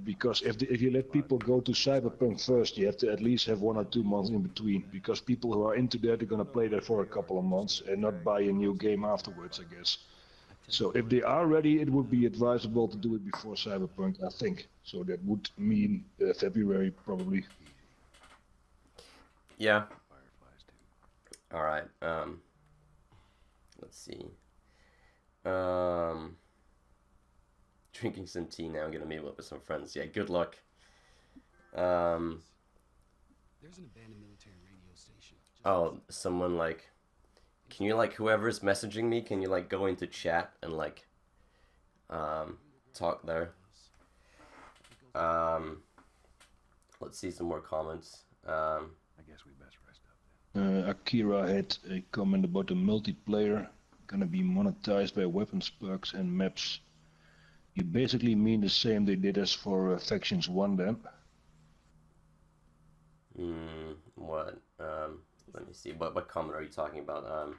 Because if you let people go to Cyberpunk first, you have to at least have 1 or 2 months in between. Because people who are into that are going to play that for a couple of months and not buy a new game afterwards, I guess. So if they are ready, it would be advisable to do it before Cyberpunk, I think. So that would mean February, probably. yeah. Fireflies too. All right. Let's see. Drinking some tea now. Gonna meet up with some friends. Yeah. Good luck. There's an abandoned military radio station. Oh, someone like. Can you like whoever's messaging me? Can you like go into chat and like, talk there? Let's see some more comments. I guess we best rest up then. Akira had a comment about the multiplayer gonna be monetized by weapons perks and maps. You basically mean the same they did as for Factions 1 then? What? Let me see. What comment are you talking about?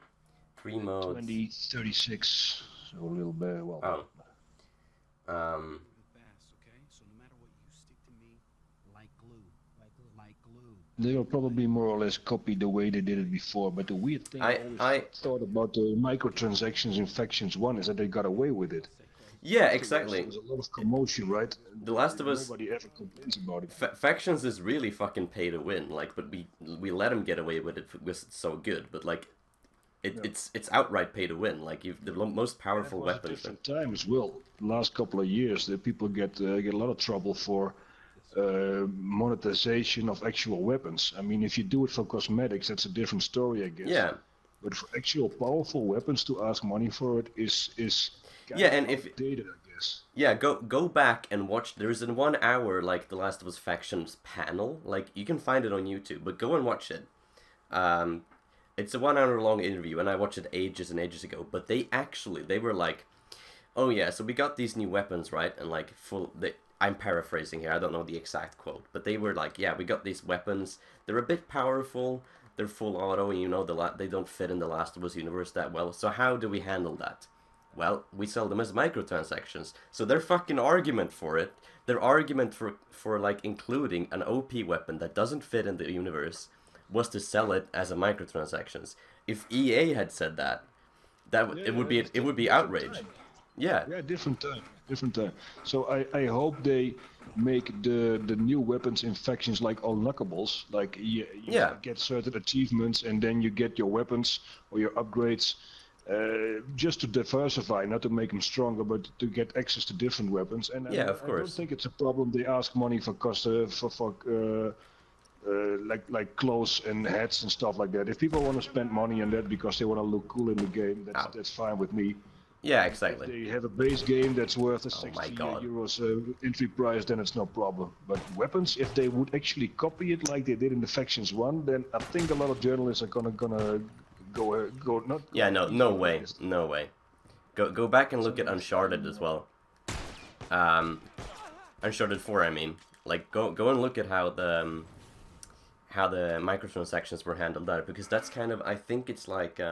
Free modes. 2036, so a little bit, well. Oh. Fast, okay? So no matter what, you stick to me like glue. Like glue. They will probably more or less copy the way they did it before, but the weird thing I always thought about the microtransactions in Factions 1 is that they got away with it. Yeah, exactly. There was a lot of commotion, right? The Last of Us. Nobody ever complains about it. Factions is really fucking pay to win. Like, but we let them get away with it because it's so good. But like, it's outright pay to win. Like, you've the most powerful It was weapons. a different time as well. The last couple of years, the people get a lot of trouble for monetization of actual weapons. I mean, if you do it for cosmetics, that's a different story, I guess. Yeah. But for actual powerful weapons, to ask money for it is kind Yeah, of and if outdated, I guess. yeah, go back and watch. There's in 1 hour like the Last of Us Factions panel. Like you can find it on YouTube, but go and watch it. It's a 1 hour long interview, and I watched it ages and ages ago. But they were like, oh yeah, so we got these new weapons, right? And like I'm paraphrasing here. I don't know the exact quote, but they were like, yeah, we got these weapons. They're a bit powerful. They're full auto, and you know they don't fit in the Last of Us universe that well. So how do we handle that? Well, we sell them as microtransactions. So their fucking argument for it, their argument for like including an OP weapon that doesn't fit in the universe, was to sell it as a microtransactions. If EA had said that, it would be outrage. Yeah. Yeah, different time. So I hope they make the new weapons in Factions like unlockables. Like you get certain achievements and then you get your weapons or your upgrades. Just to diversify, not to make them stronger, but to get access to different weapons. And yeah, of course. I don't think it's a problem. They ask money for like clothes and hats and stuff like that. If people want to spend money on that because they want to look cool in the game, that's fine with me. Yeah, exactly. If they have a base game that's worth a 60 euros entry price, then it's no problem. But weapons, if they would actually copy it like they did in the Factions 1, then I think a lot of journalists are gonna go not. Yeah, no way. Go back and look at Uncharted as well. Uncharted 4, I mean. Like go and look at how the microtransactions were handled there, because that's kind of, I think it's like you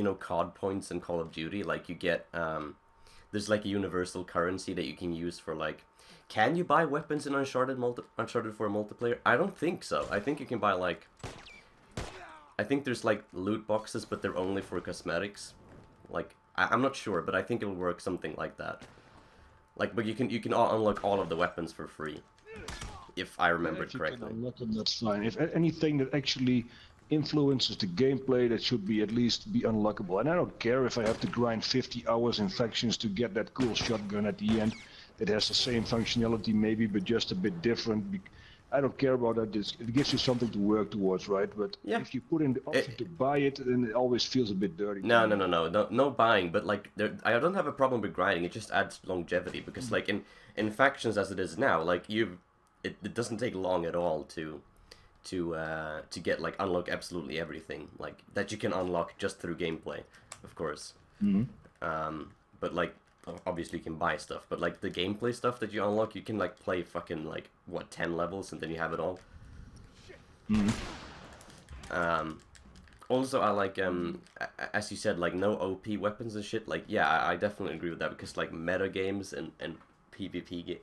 know, COD points in Call of Duty. Like you get there's like a universal currency that you can use for like. Can you buy weapons in Uncharted 4 multiplayer? I don't think so. I think you can buy like. I think there's like loot boxes, but they're only for cosmetics. Like I'm not sure, but I think it'll work something like that. Like, but you can unlock all of the weapons for free, if I remember it correctly. If you can unlock them, that's fine. If anything that actually influences the gameplay, that should be at least be unlockable. And I don't care if I have to grind 50 hours in Factions to get that cool shotgun at the end. It has the same functionality maybe, but just a bit different. I don't care about that. It gives you something to work towards, right? But if you put in the option to buy it, then it always feels a bit dirty. No buying. But like, I don't have a problem with grinding. It just adds longevity because like in Factions as it is now, like it doesn't take long at all to get like unlock absolutely everything like that you can unlock just through gameplay, of course. But like obviously you can buy stuff, but like the gameplay stuff that you unlock, you can like play fucking like what 10 levels and then you have it all. Also, I like as you said, like no OP weapons and shit. Like yeah, I definitely agree with that because like meta games and PvP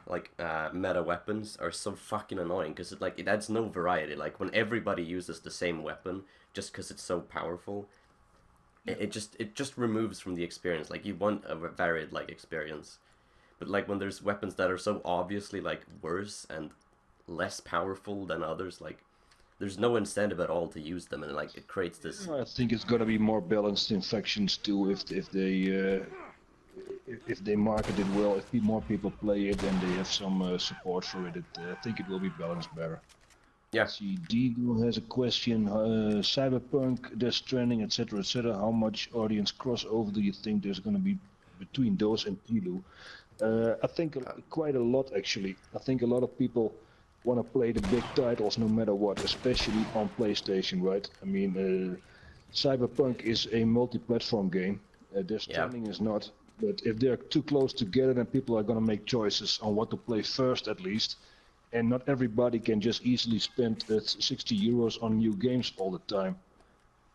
like meta weapons are so fucking annoying because it adds no variety. Like when everybody uses the same weapon just because it's so powerful, it just removes from the experience. Like you want a varied like experience, but like when there's weapons that are so obviously like worse and less powerful than others, like there's no incentive at all to use them, and like it creates this. I think it's gonna be more balanced in factions too if they market it well, if more people play it and they have some support for it, I think it will be balanced better. Yeah. See, Deagle has a question, Cyberpunk, Death Stranding, etc., etc. How much audience crossover do you think there's going to be between those and Tlou? I think quite a lot, actually. I think a lot of people want to play the big titles no matter what, especially on PlayStation, right? I mean, Cyberpunk is a multi-platform game. Death Stranding is not. But if they're too close together, then people are going to make choices on what to play first, at least. And not everybody can just easily spend 60 euros on new games all the time.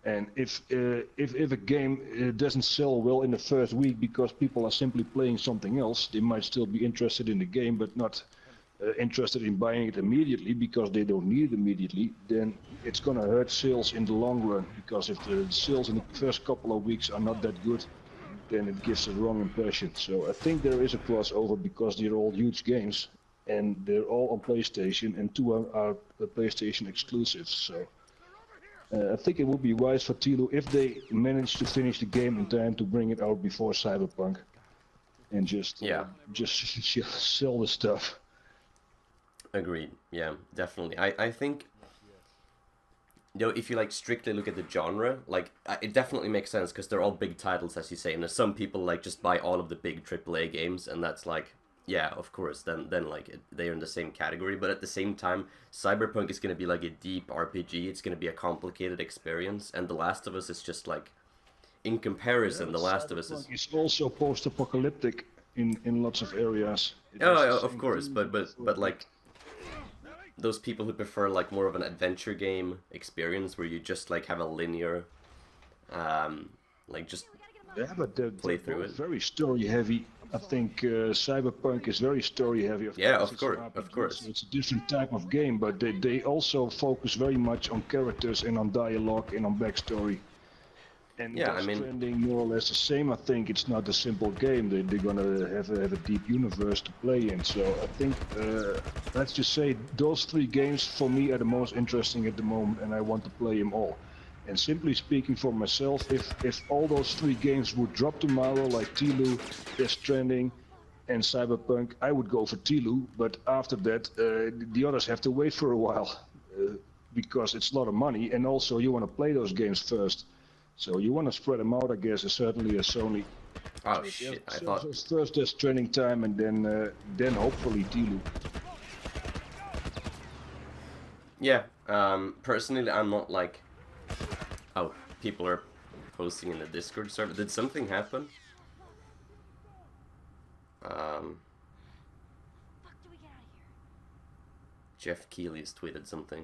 And if a game doesn't sell well in the first week because people are simply playing something else, they might still be interested in the game, but not interested in buying it immediately because they don't need it immediately. Then it's going to hurt sales in the long run, because if the sales in the first couple of weeks are not that good, then it gives a wrong impression. So I think there is a crossover because they're all huge games and they're all on PlayStation, and two are PlayStation exclusives. So I think it would be wise for Tlou if they manage to finish the game in time to bring it out before Cyberpunk and just sell the stuff. Agreed. Yeah, definitely. I think, you know, if you like strictly look at the genre, like it definitely makes sense because they're all big titles, as you say, and there's some people like just buy all of the big AAA games, and that's like, yeah, of course, then like they're in the same category. But at the same time, Cyberpunk is gonna be like a deep RPG. It's gonna be a complicated experience, and The Last of Us is just like, in comparison, The Last of Us is. It's also post-apocalyptic in lots of areas. Oh, of course, but like, those people who prefer like more of an adventure game experience where you just like have a linear, like just play through it. Very story heavy. I think Cyberpunk is very story heavy. Yeah, of course. So it's a different type of game, but they also focus very much on characters and on dialogue and on backstory. And yeah, I mean, trending more or less the same. I think it's not a simple game. They're gonna have a deep universe to play in. So I think let's just say those three games for me are the most interesting at the moment, and I want to play them all. And simply speaking for myself, if all those three games would drop tomorrow, like Tlou, Death Stranding, and Cyberpunk, I would go for Tlou. But after that, the others have to wait for a while because it's a lot of money, and also you want to play those games first. So you want to spread them out, I guess, certainly as Sony. Oh shit! I thought first there's training time, and then hopefully Tlou. Yeah. Personally, I'm not like. Oh, people are posting in the Discord server. Did something happen? Fuck do we get out of here? Jeff Keighley's tweeted something.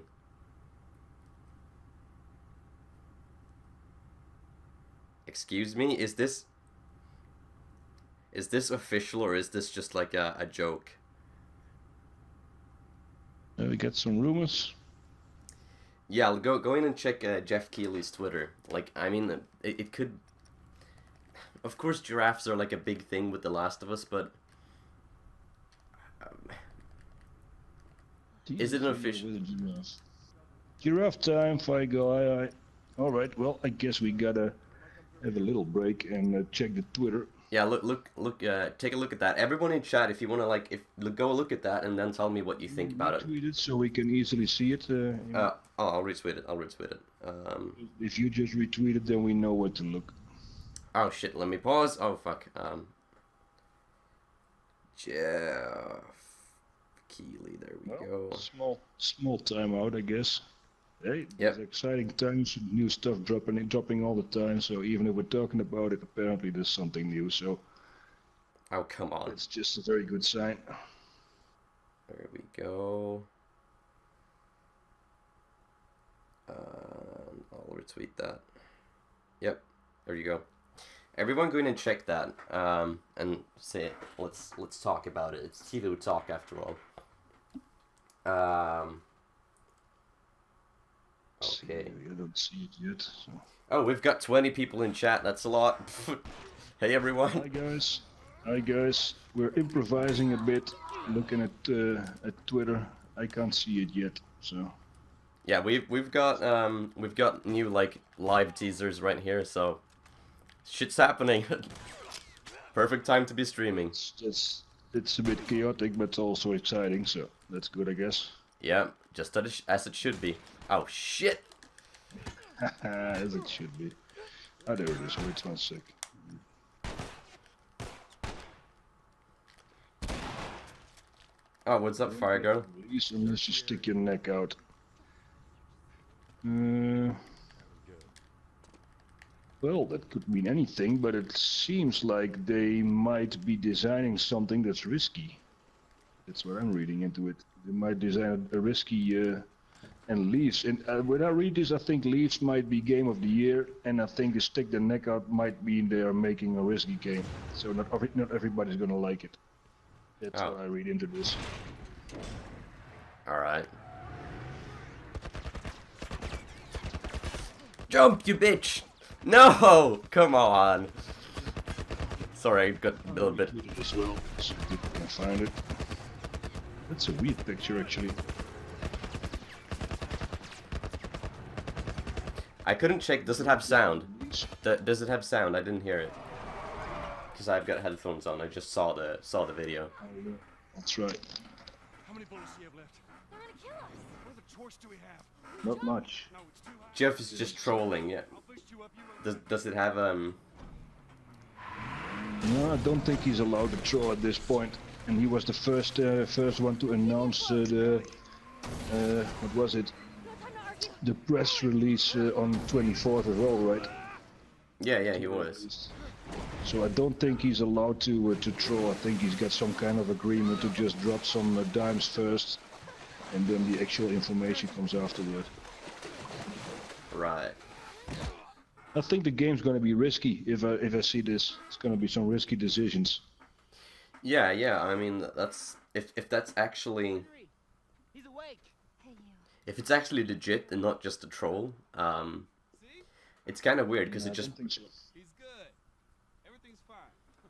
Excuse me, is this official or is this just like a joke? We got some rumors. Yeah, I'll go in and check Jeff Keighley's Twitter. Like, I mean, it could. Of course, giraffes are like a big thing with The Last of Us, but is it an official? Giraffe time, Figo. Aye. All right. Well, I guess we gotta have a little break and check the Twitter. Yeah, look. Take a look at that. Everyone in chat, if you wanna like, go look at that and then tell me what you think about it. Retweet it so we can easily see it. I'll retweet it. If you just retweet it, then we know where to look. Oh shit! Let me pause. Oh fuck. Jeff Keely, there we Well, go. small timeout, I guess. Hey, Yep. there's exciting times, new stuff dropping all the time. So even if we're talking about it, apparently there's something new. So Oh, come on. it's just a very good sign. There we go. I'll retweet that. Yep, there you go. Everyone go in and check that, and say let's talk about it. It's Tlou-talk after all. Okay. I don't see it yet. So. Oh, we've got 20 people in chat. That's a lot. Hey everyone. Hi guys. Hi guys. We're improvising a bit. Looking at Twitter. I can't see it yet. So. Yeah, we've got new like live teasers right here. So shit's happening. Perfect time to be streaming. It's a bit chaotic, but also exciting. So that's good, I guess. Yeah, just as it should be. Oh shit! As it should be. Ah, there it is. Wait 1 sec. Oh, what's up, Fire Girl? Release unless you stick your neck out. Well, that could mean anything, but it seems like they might be designing something that's risky. That's what I'm reading into it. They might design a risky and Leafs. And when I read this, I think Leafs might be game of the year, and I think the stick the neck out might mean they are making a risky game. So not everybody's gonna like it. That's what I read into this. All right. Jump, you bitch! No! Come on! Sorry, I got a little bit... as well, so people can find it. That's a weird picture, actually. I couldn't check, does it have sound? Does it have sound? I didn't hear it. Because I've got headphones on, I just saw the video. That's right. How many bullets do you have left? They're gonna kill us. What other choice do we have? Not much. No, it's too high. Jeff is just trolling, yeah. I'll boost you up. You Does it have, No, I don't think he's allowed to throw at this point. And he was the first one to announce the what was it? No time to argue. The press release on 24th as well, right? Yeah, he was. So I don't think he's allowed to throw. I think he's got some kind of agreement to just drop some dimes first, and then the actual information comes afterward. Right. I think the game's going to be risky if I see this. It's going to be some risky decisions. Yeah, I mean, that's... If that's actually... He's awake. Hey, you. If it's actually legit and not just a troll, it's kind of weird, because I it just... don't think so. He's good. Everything's fine.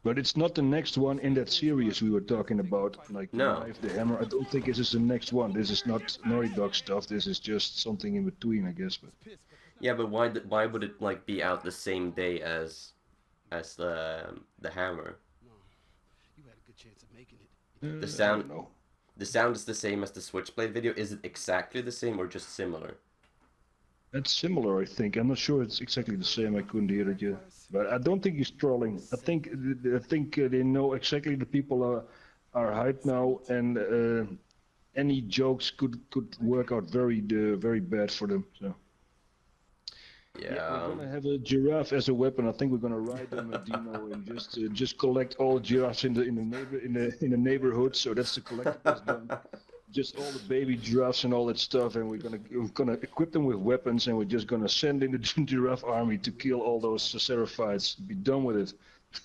But it's not the next one in that series we were talking about, like No. Knife the Hammer. I don't think this is the next one. This is not Naughty Dog stuff. This is just something in between, I guess. But Yeah, but why would it, like, be out the same day as the Hammer? No, you had a good chance of making it. The I sound... don't know. The sound is the same as the Switchblade video. Is it exactly the same or just similar? It's similar, I think. I'm not sure it's exactly the same. I couldn't hear it yet. But I don't think he's trolling. I think they know exactly the people are hyped now, and any jokes could work out very bad for them. So. Yeah. We're gonna have a giraffe as a weapon. I think we're gonna ride them at Dino and just collect all giraffes in the neighborhood. So that's the collectibles done. Just all the baby giraffes and all that stuff, and we're gonna equip them with weapons, and we're just gonna send in the giraffe army to kill all those Seraphites. Be done with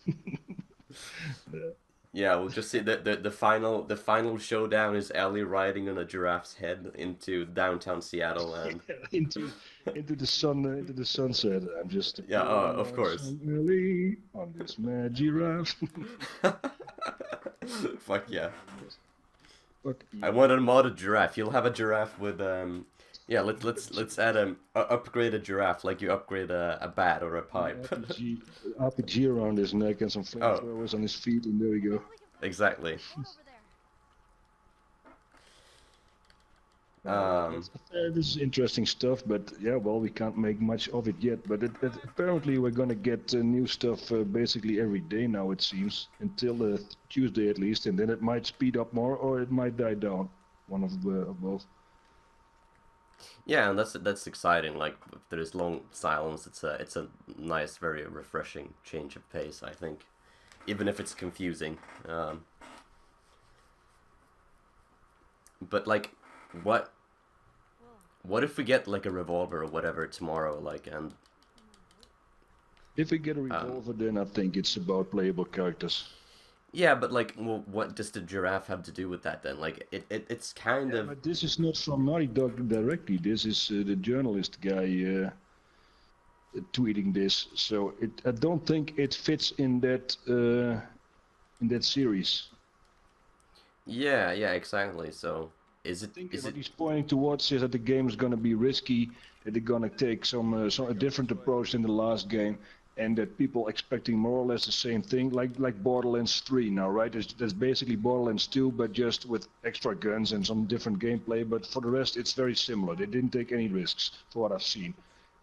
it. Yeah, we'll just see the final showdown is Ellie riding on a giraffe's head into downtown Seattle and into the sunset. I'm just yeah, of course. Ellie on this mad giraffe. Fuck yeah. Fuck I want a modded giraffe. You'll have a giraffe with yeah, let's add a upgrade a giraffe like you upgrade a bat or a pipe. RPG around his neck and some flamethrowers on his feet, and there we go. Exactly. Over Um, This is interesting stuff, but yeah, well, we can't make much of it yet. But apparently, we're gonna get new stuff basically every day now. It seems until Tuesday at least, and then it might speed up more or it might die down. One of both. yeah, and that's exciting. Like if there is long silence, it's a nice, very refreshing change of pace. I think, even if it's confusing. But like, what if we get like a revolver or whatever tomorrow? Like, and If we get a revolver, then I think it's about playable characters. yeah, but like, well, what does the giraffe have to do with that then? Like, it's kind Yeah, of but this is not from Naughty Dog directly. This is the journalist guy tweeting this. So I don't think it fits in that series. yeah, exactly. So is I it think is what it he's pointing towards is that the game is going to be risky, that they're going to take a different approach than the last game, and that people expecting more or less the same thing, like Borderlands 3 now, right? There's basically Borderlands 2, but just with extra guns and some different gameplay. But for the rest, it's very similar. They didn't take any risks, for what I've seen.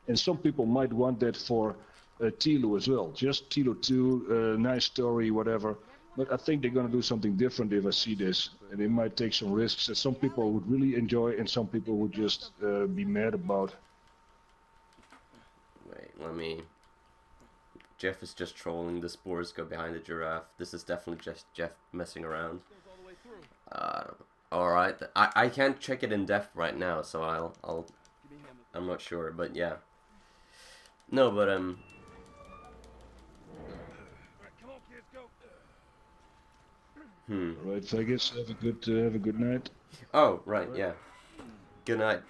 And some people might want that for Tlou as well. Just Tlou 2, nice story, whatever. But I think they're going to do something different if I see this. And they might take some risks that some people would really enjoy and some people would just be mad about. wait, let me. Jeff is just trolling. The spores go behind the giraffe. This is definitely just Jeff messing around. All right. I can't check it in depth right now, so I'm not sure, but yeah. No, but Alright, come on, kids, go. All right, Vegas, have a good night. Oh, right, yeah. Good night.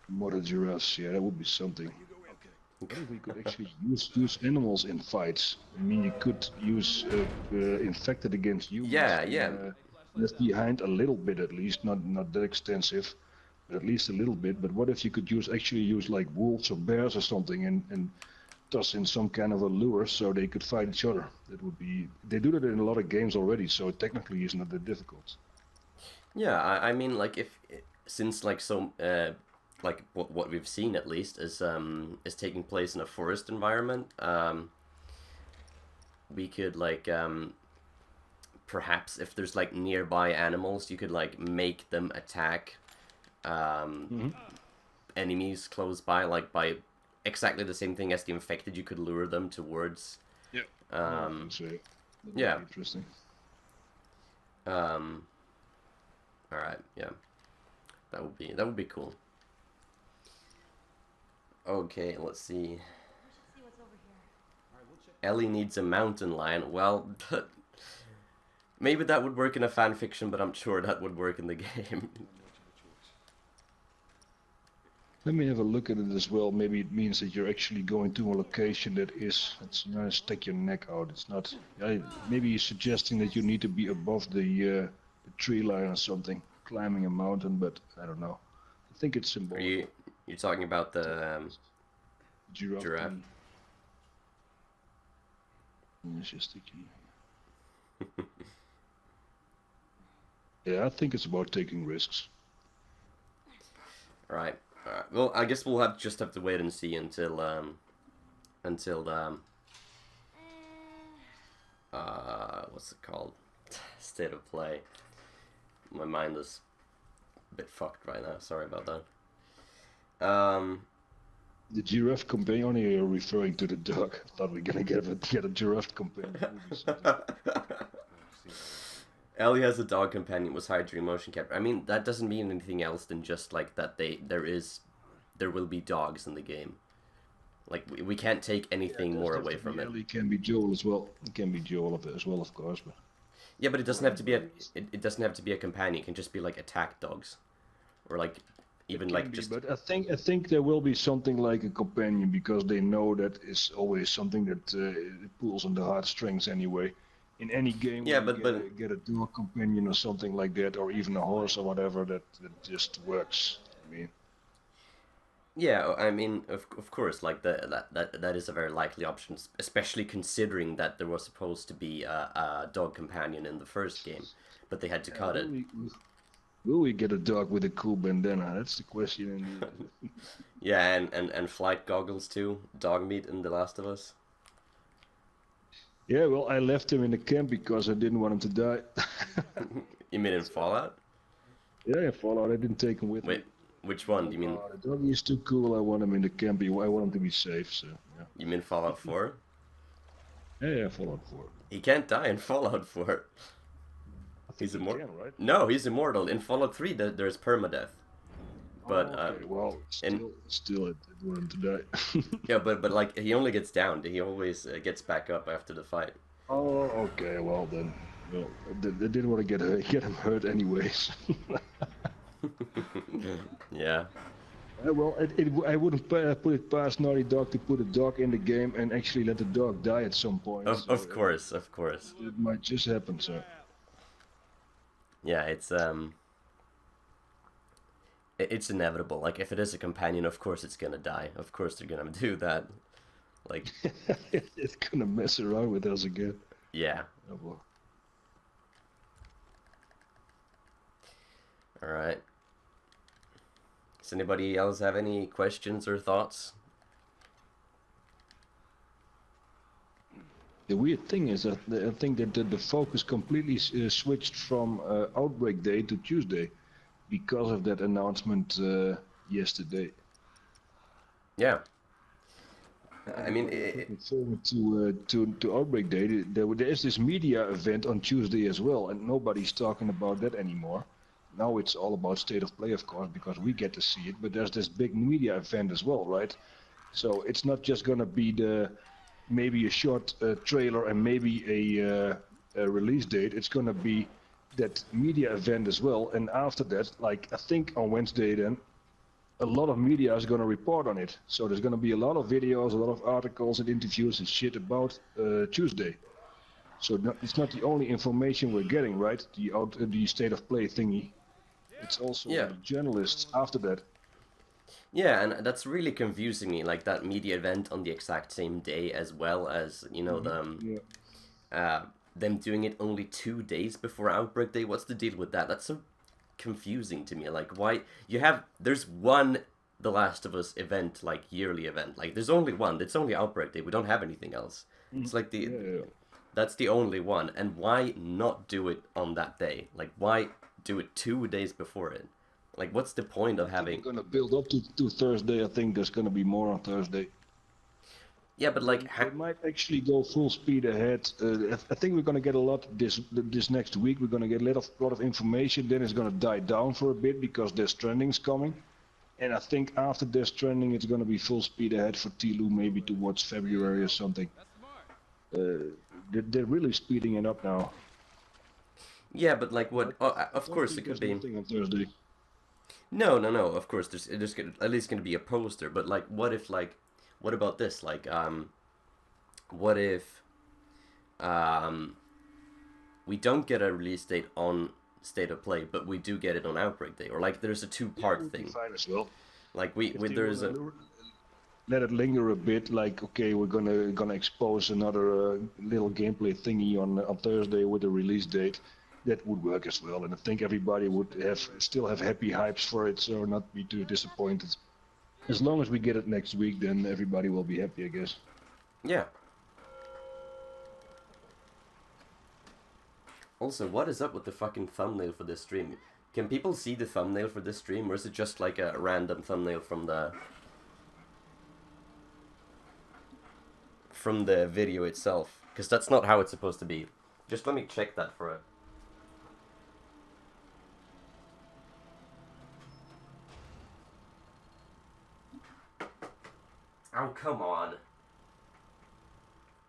Mother giraffes, yeah, that would be something. Okay. What if we could actually use animals in fights? I mean, you could use infected against humans. Yeah. Left behind a little bit at least, not that extensive, but at least a little bit. But what if you could actually use like wolves or bears or something and toss in some kind of a lure so they could fight each other? That would be. They do that in a lot of games already, so it technically is not that difficult. Yeah, I mean, like, since, like, so, like, what we've seen, at least, is taking place in a forest environment, we could, like, perhaps, if there's, like, nearby animals, you could, like, make them attack, enemies close by, like, by exactly the same thing as the infected. You could lure them towards, Yeah. yeah. Interesting. All right, yeah, that would be cool. Okay, let's see. Let's just see what's over here. Ellie needs a mountain lion. Well, maybe that would work in a fan fiction, but I'm sure that would work in the game. Let me have a look at it as well. Maybe it means that you're actually going to a location that is, stick your neck out. It's not. Maybe you're suggesting that you need to be above the tree line or something, climbing a mountain. But I don't know. I think it's symbolic. You're talking about the Giraffe. giraffe? It's just a key. Yeah, I think it's about taking risks. All right. Well, I guess we'll just have to wait and see until what's it called? State of play. My mind is a bit fucked right now. Sorry about that. The giraffe companion, or you're referring to the dog? I thought we were gonna get a giraffe companion. Ellie has a dog companion, was hired during motion capture. I mean, that doesn't mean anything else than just like that there will be dogs in the game. Like we can't take anything more away from it. Ellie can be Joel as well. It can be Joel as well, of course. But yeah, but it doesn't have to be it doesn't have to be a companion. It can just be like attack dogs, or like even like just. But I think there will be something like a companion because they know that is always something that it pulls on the heartstrings anyway. In any game, yeah, where but you get a dog companion or something like that, or even a horse or whatever, that just works. I mean. Yeah, I mean, of course, like that is a very likely option, especially considering that there was supposed to be a dog companion in the first game, but they had to cut it. Will we get a dog with a cool bandana? That's the question. Yeah, and flight goggles too. Dog meat in The Last of Us. Yeah, well, I left him in the camp because I didn't want him to die. You mean in Fallout? Yeah, in Fallout, I didn't take him with me. Wait, which one? Do you mean The doggy is too cool. I want him in the camp. I want him to be safe. So yeah. you mean Fallout 4? Yeah, Fallout 4. He can't die in Fallout 4. He's You immortal. can, right? No, he's immortal. In Fallout 3, there's permadeath. But Okay, well, still, I didn't want him to die. yeah, but like he only gets downed. He always gets back up after the fight. Oh, okay. Well then, they didn't want to get him hurt anyways. Yeah. Well, I wouldn't put it past Naughty Dog to put a dog in the game and actually let the dog die at some point. Of course. It might just happen, so. Yeah, it's inevitable. Like if it is a companion, of course it's gonna die. Of course they're gonna do that. Like it's gonna mess around with us again. yeah. Oh, well. All right. Does anybody else have any questions or thoughts? The weird thing is that I think that the focus completely switched from Outbreak Day to Tuesday because of that announcement yesterday. Yeah. I mean, Looking forward to Outbreak Day. There is this media event on Tuesday as well, and nobody's talking about that anymore. Now it's all about State of Play, of course, because we get to see it. But there's this big media event as well, right? So it's not just gonna be maybe a short trailer and maybe a release date. It's gonna be that media event as well. And after that, like I think on Wednesday, then a lot of media is gonna report on it. So there's gonna be a lot of videos, a lot of articles and interviews and shit about Tuesday. So it's not the only information we're getting, right? The State of Play thingy. It's also journalists after that. yeah, and that's really confusing me. Like that media event on the exact same day, as well as them doing it only 2 days before Outbreak Day. What's the deal with that? That's so confusing to me. Like why there's one The Last of Us event, like yearly event. Like there's only one. It's only Outbreak Day. We don't have anything else. It's like that's the only one. And why not do it on that day? Like why do it 2 days before it? Like what's the point of having? We're gonna build up to Thursday. I think there's gonna be more on Thursday. Yeah, but like They might actually go full speed ahead. I think we're gonna get a lot this next week. We're gonna get a lot of information. Then it's gonna die down for a bit because Death Stranding's coming. And I think after Death Stranding, it's gonna be full speed ahead for Tlou, maybe towards February or something. They're really speeding it up now. yeah, but like what? Oh, of course it could be. Nothing on Thursday. No. Of course, there's at least going to be a poster. But like, what about this? Like, what if, we don't get a release date on State of Play, but we do get it on Outbreak Day, or like, there's a two-part thing. Fine as well. Like There's let it linger a bit. Like okay, we're gonna expose another little gameplay thingy on Thursday with a release date. That would work as well, and I think everybody would still have happy hypes for it, so not be too disappointed. As long as we get it next week, then everybody will be happy, I guess. Yeah. Also, what is up with the fucking thumbnail for this stream? Can people see the thumbnail for this stream, or is it just like a random thumbnail from the video itself? Because that's not how it's supposed to be. Just let me check that for it. Oh, come on.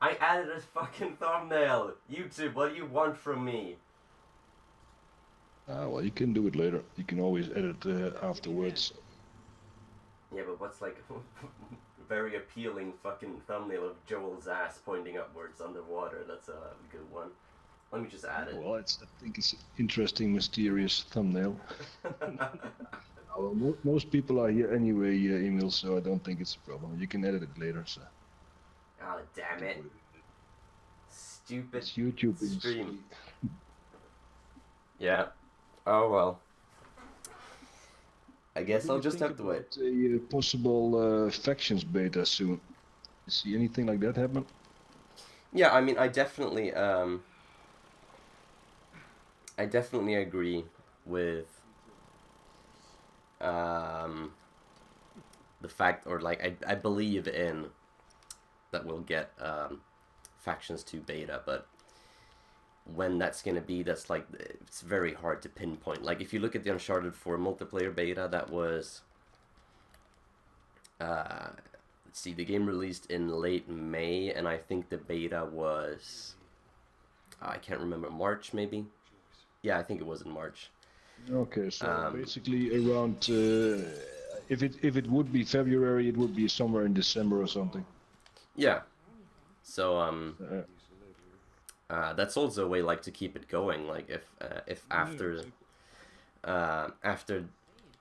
I added a fucking thumbnail! YouTube, what do you want from me? Well, you can do it later. You can always edit afterwards. Yeah, but what's like very appealing fucking thumbnail of Joel's ass pointing upwards underwater? That's a good one. Let me just add it. Well, I think it's an interesting, mysterious thumbnail. Well, most people are here anyway, Emil, so I don't think it's a problem. You can edit it later, so. Oh, damn it. Stupid It's YouTube stream. Yeah. Oh well. I What guess do I'll you just think have to wait. about a possible factions beta soon? You see anything like that happen? Yeah, I mean, I definitely agree with um, the fact, or like, I believe in that we'll get factions 2 beta, but when that's gonna be, that's like, it's very hard to pinpoint. Like, if you look at the Uncharted 4 multiplayer beta, that was, let's see, the game released in late May, and I think the beta was, I can't remember, March maybe? Yeah, I think it was in March. Okay, so Um, basically around if it would be February, it would be somewhere in December or something. yeah, so Uh, that's also a way like to keep it going. Like if after after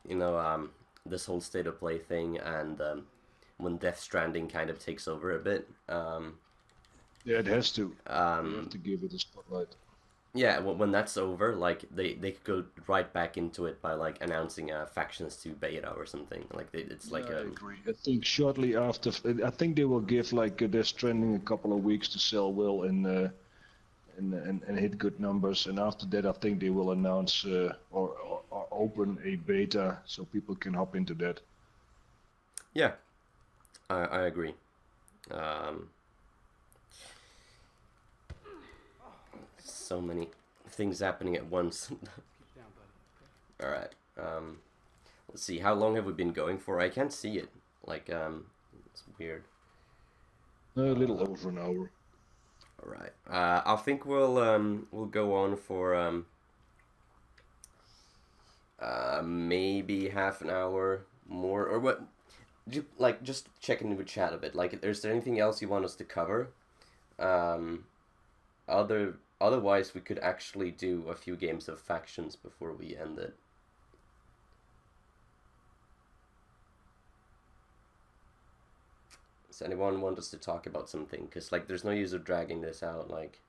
you know this whole state of play thing, and when Death Stranding kind of takes over a bit, yeah, it has to. They have um, to give it a spotlight. yeah, when that's over, like they could go right back into it by like announcing a Factions 2 beta or something. Like it's like I agree. I think shortly after, I think they will give like Death Stranding a couple of weeks to sell well and hit good numbers, and after that, I think they will announce or open a beta so people can hop into that. yeah, I agree. Um, so many things happening at once. Keep down, buddy. All right. Let's see. How long have we been going for? I can't see it. Like, it's weird. A little over an hour. All right. I think we'll go on for maybe half an hour more, or what? Like, just checking with chat a bit. Like, is there anything else you want us to cover? Um, otherwise, we could actually do a few games of Factions before we end it. Does anyone want us to talk about something? Because, like, there's no use of dragging this out, like,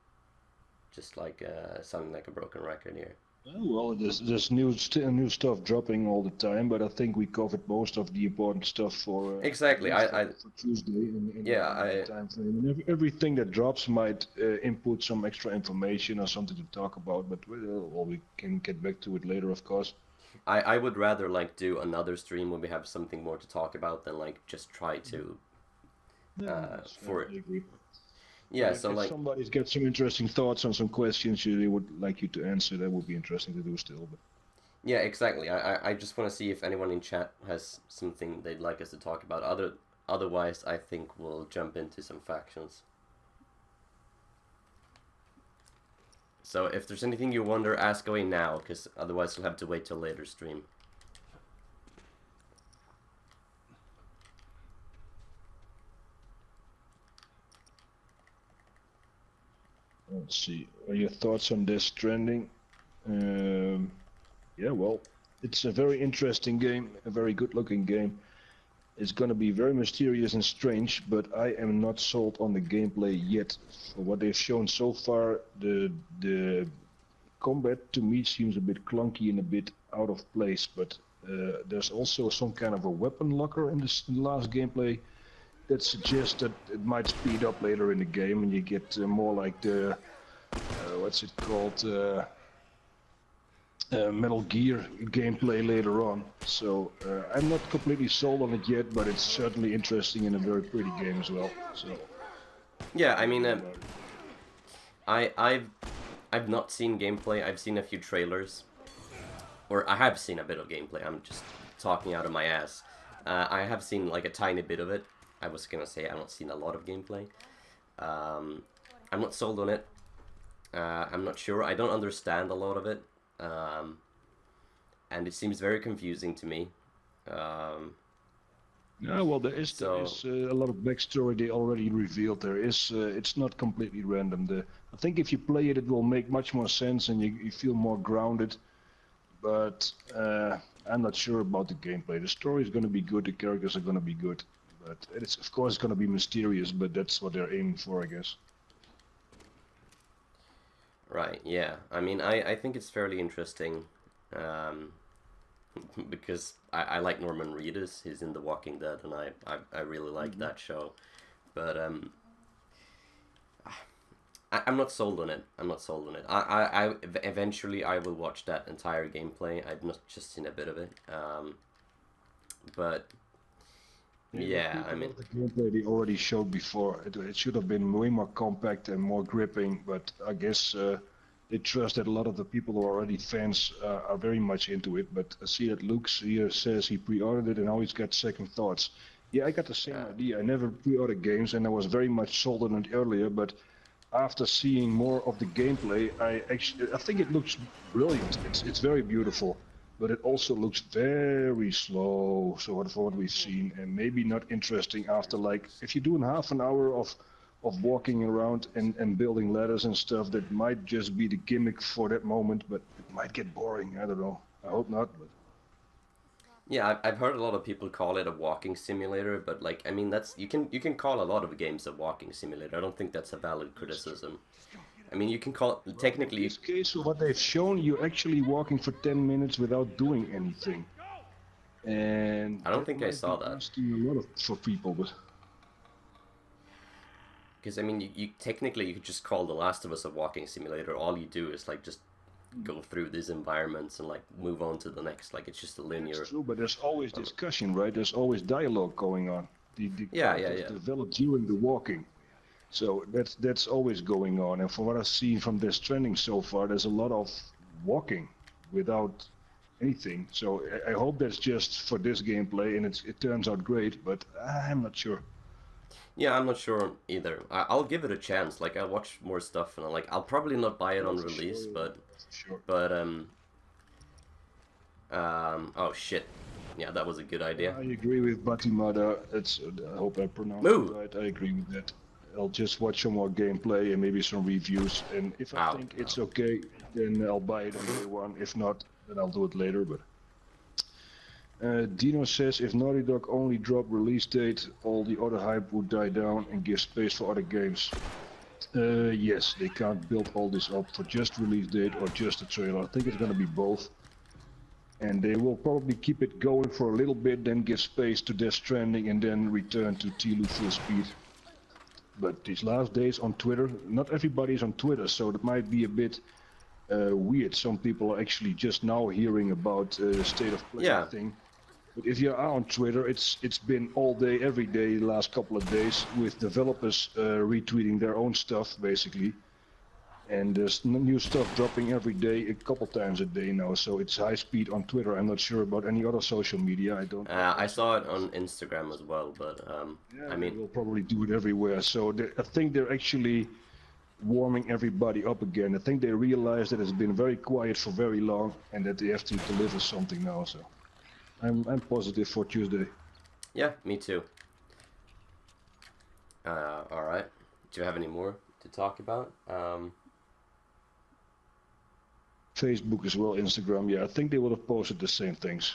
just like sounding like a broken record here. Well, there's new stuff dropping all the time, but I think we covered most of the important stuff for Exactly. for Tuesday in that time frame. And everything that drops might input some extra information or something to talk about, but well, we can get back to it later, of course. I would rather like do another stream when we have something more to talk about than like just try to for I agree. yeah. If, So if like somebody's got some interesting thoughts on some questions they would like you to answer, that would be interesting to do still. But yeah, exactly. I just want to see if anyone in chat has something they'd like us to talk about. Otherwise, I think we'll jump into some Factions. So if there's anything you wonder, ask away now, because otherwise you'll have to wait till later stream. let's see. What are your thoughts on Death Stranding? Yeah, well, it's a very interesting game, a very good-looking game. It's gonna be very mysterious and strange, but I am not sold on the gameplay yet. For what they've shown so far, the combat to me seems a bit clunky and a bit out of place. But there's also some kind of a weapon locker in in the last gameplay that suggests that it might speed up later in the game, and you get more like the what's it called? Metal Gear gameplay later on. So I'm not completely sold on it yet, but it's certainly interesting and a very pretty game as well. So yeah, I mean, I've not seen gameplay. I've seen a few trailers, or I have seen a bit of gameplay. I'm just talking out of my ass. I have seen like a tiny bit of it. I was gonna say I've not seen a lot of gameplay. I'm not sold on it. I'm not sure. I don't understand a lot of it. And it seems very confusing to me. yeah, well, there is a lot of backstory they already revealed. There is it's not completely random. I think if you play it, it will make much more sense and you feel more grounded. But I'm not sure about the gameplay. The story is going to be good. The characters are going to be good. But it's of course going to be mysterious. But that's what they're aiming for, I guess. Right, yeah. I mean, I think it's fairly interesting. because I like Norman Reedus. He's in The Walking Dead, and I really like that show. But I'm not sold on it. I'm not sold on it. Eventually I will watch that entire gameplay. I've not just seen a bit of it. But yeah, I mean, the gameplay they already showed before. It should have been way more compact and more gripping, but I guess they trust that a lot of the people who are already fans are very much into it. But I see that Luke here says he pre-ordered it and now he's got second thoughts. Yeah, I got the same idea. I never pre-ordered games and I was very much sold on it earlier, but after seeing more of the gameplay, I think it looks brilliant. It's very beautiful. But it also looks very slow, so for what we've seen, and maybe not interesting after, like, if you're doing half an hour of walking around and building ladders and stuff, that might just be the gimmick for that moment, but it might get boring, I don't know. I hope not, but... Yeah, I've heard a lot of people call it a walking simulator, but like, I mean, that's you can call a lot of games a walking simulator. I don't think that's a valid criticism. I mean, you can call it technically. In this case, what they've shown, you're actually walking for 10 minutes without doing anything. And I don't think I saw that. Asking a lot for people, but because I mean, you technically you could just call The Last of Us a walking simulator. All you do is like just go through these environments and like move on to the next. Like it's just a linear. That's true, but there's always discussion, right? There's always dialogue going on. The characters develop during the walking. So that's always going on, and from what I've seen from Death Stranding so far, there's a lot of walking without anything. So I hope that's just for this gameplay, and it turns out great, but I'm not sure. Yeah, I'm not sure either. I'll give it a chance. Like I'll watch more stuff, and I'll probably not buy it on release, but oh shit. Yeah, that was a good idea. I agree with Batimada. I hope I pronounced it right. I agree with that. I'll just watch some more gameplay and maybe some reviews, and if I think it's okay, then I'll buy it on day one. If not, then I'll do it later. But Dino says if Naughty Dog only drop release date, all the other hype would die down and give space for other games. Yes, they can't build all this up for just release date or just a trailer. I think it's going to be both. And they will probably keep it going for a little bit, then give space to Death Stranding, and then return to Tlou full speed. But these last days on Twitter, not everybody's on Twitter, so that might be a bit weird. Some people are actually just now hearing about the state of play thing. But if you are on Twitter, it's been all day, every day, the last couple of days, with developers retweeting their own stuff, basically. And there's new stuff dropping every day, a couple times a day now, so it's high speed on Twitter. I'm not sure about any other social media. I saw it on Instagram as well, but I mean, we'll probably do it everywhere. So I think they're actually warming everybody up again. I think they realize that it's been very quiet for very long, and that they have to deliver something now. So I'm positive for Tuesday. Yeah, me too. All right. Do you have any more to talk about? Facebook as well, Instagram. Yeah, I think they would have posted the same things.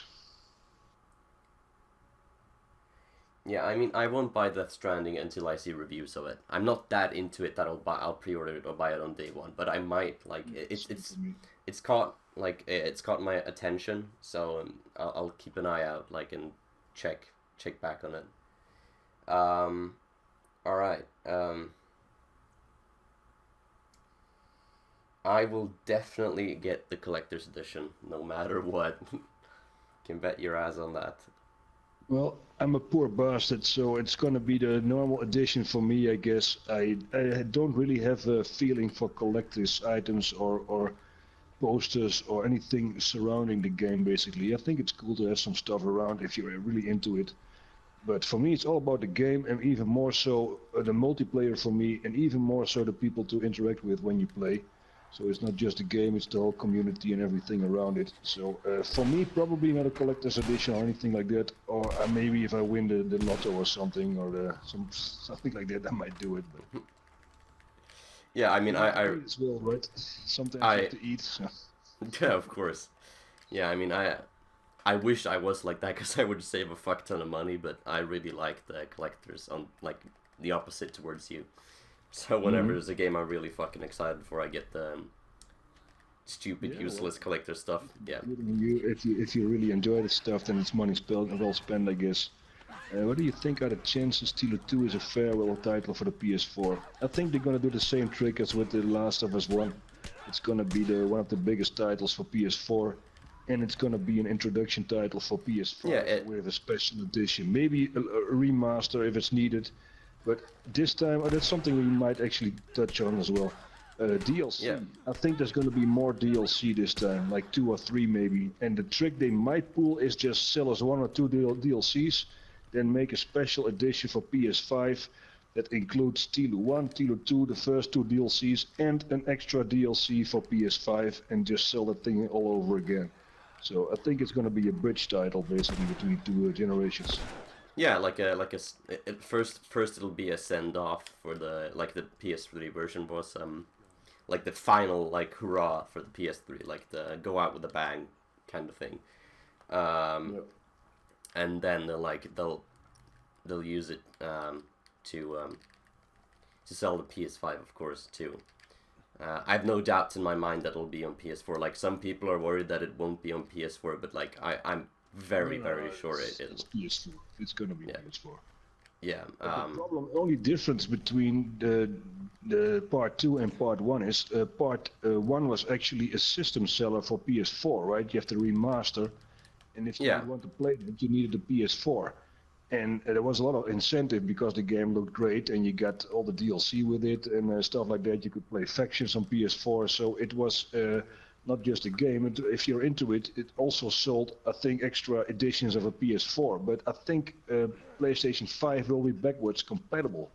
Yeah, I mean, I won't buy Death Stranding until I see reviews of it. I'm not that into it that I'll pre-order it or buy it on day one, but I might. Like it's caught my attention, so I'll keep an eye out, like, and check back on it. All right. I will definitely get the collector's edition, no matter what. Can bet your ass on that. Well, I'm a poor bastard, so it's gonna be the normal edition for me, I guess. I don't really have a feeling for collector's items or posters or anything surrounding the game, basically. I think it's cool to have some stuff around if you're really into it. But for me, it's all about the game, and even more so the multiplayer for me, and even more so the people to interact with when you play. So it's not just the game, it's the whole community and everything around it. So for me, probably not a collector's edition or anything like that. Or maybe if I win the lotto or something, or something like that, I might do it. But yeah, I mean, I as well, right? Sometimes you have to eat. So. Yeah, of course. Yeah, I mean, I wish I was like that, because I would save a fuck ton of money. But I really like the collectors, on like the opposite towards you. So whenever there's a game I'm really fucking excited for, I get stupid, Yeah, useless collector stuff. Yeah. If you really enjoy the stuff, then it's money well spent, I guess. What do you think are the chances Tlou 2 is a farewell title for the PS4? I think they're gonna do the same trick as with The Last of Us 1. It's gonna be one of the biggest titles for PS4, and it's gonna be an introduction title for PS5 Yeah, with a special edition. Maybe a remaster if it's needed, but this time that's something we might actually touch on as well. DLC. Yeah. I think there's going to be more DLC this time, like 2 or 3 maybe. And the trick they might pull is just sell us 1 or 2 DLCs, then make a special edition for PS5 that includes Tlou 1, Tlou 2, the first 2 DLCs, and an extra DLC for PS5, and just sell that thing all over again. So I think it's going to be a bridge title basically between 2 generations. Yeah, first it'll be a send off for the PS3 version was like the final like hurrah for the PS3, like the go out with a bang kind of thing. Yep. And then they'll use it to sell the PS5, of course, too. I have no doubts in my mind that it'll be on PS4. Like some people are worried that it won't be on PS4, but like I'm very sure it'll. It's PS4. It's gonna be PS4. Yeah. The only difference between the part 2 and part 1 is part 1 was actually a system seller for PS4, right? You have to remaster, and if you want to play it, you needed a PS4. And there was a lot of incentive because the game looked great and you got all the DLC with it and stuff like that. You could play factions on PS4, so it was not just a game. If you're into it, it also sold, I think, extra editions of a PS4. But I think PlayStation 5 will be backwards compatible.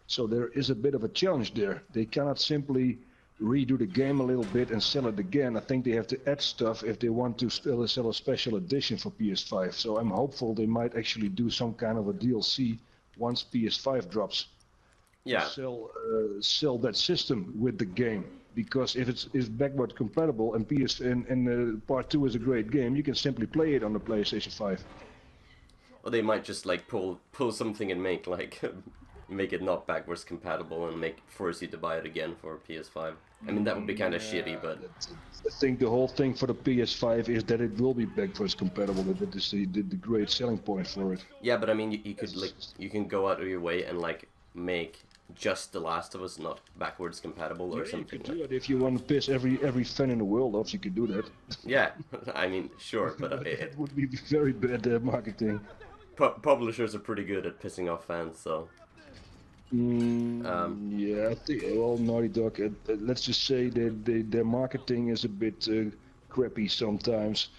So there is a bit of a challenge there. They cannot simply redo the game a little bit and sell it again. I think they have to add stuff if they want to still sell a special edition for PS5. So I'm hopeful they might actually do some kind of a DLC once PS5 drops. Yeah. Sell that system with the game, because if it's backward compatible and part 2 is a great game, you can simply play it on the PlayStation 5. Or they might just like pull something and make like make it not backwards compatible and force you to buy it again for PS5. I mean, that would be kind of shitty, but I think the whole thing for the PS5 is that it will be backwards compatible. That is the great selling point for it. Yeah, but I mean, you can go out of your way and like make just The Last of Us not backwards compatible or something. You could do it if you want to piss every fan in the world off. You could do that. Yeah, I mean, sure, but it would be very bad marketing. Publishers are pretty good at pissing off fans, so. Yeah, I think, well, Naughty Dog, let's just say that their marketing is a bit crappy sometimes,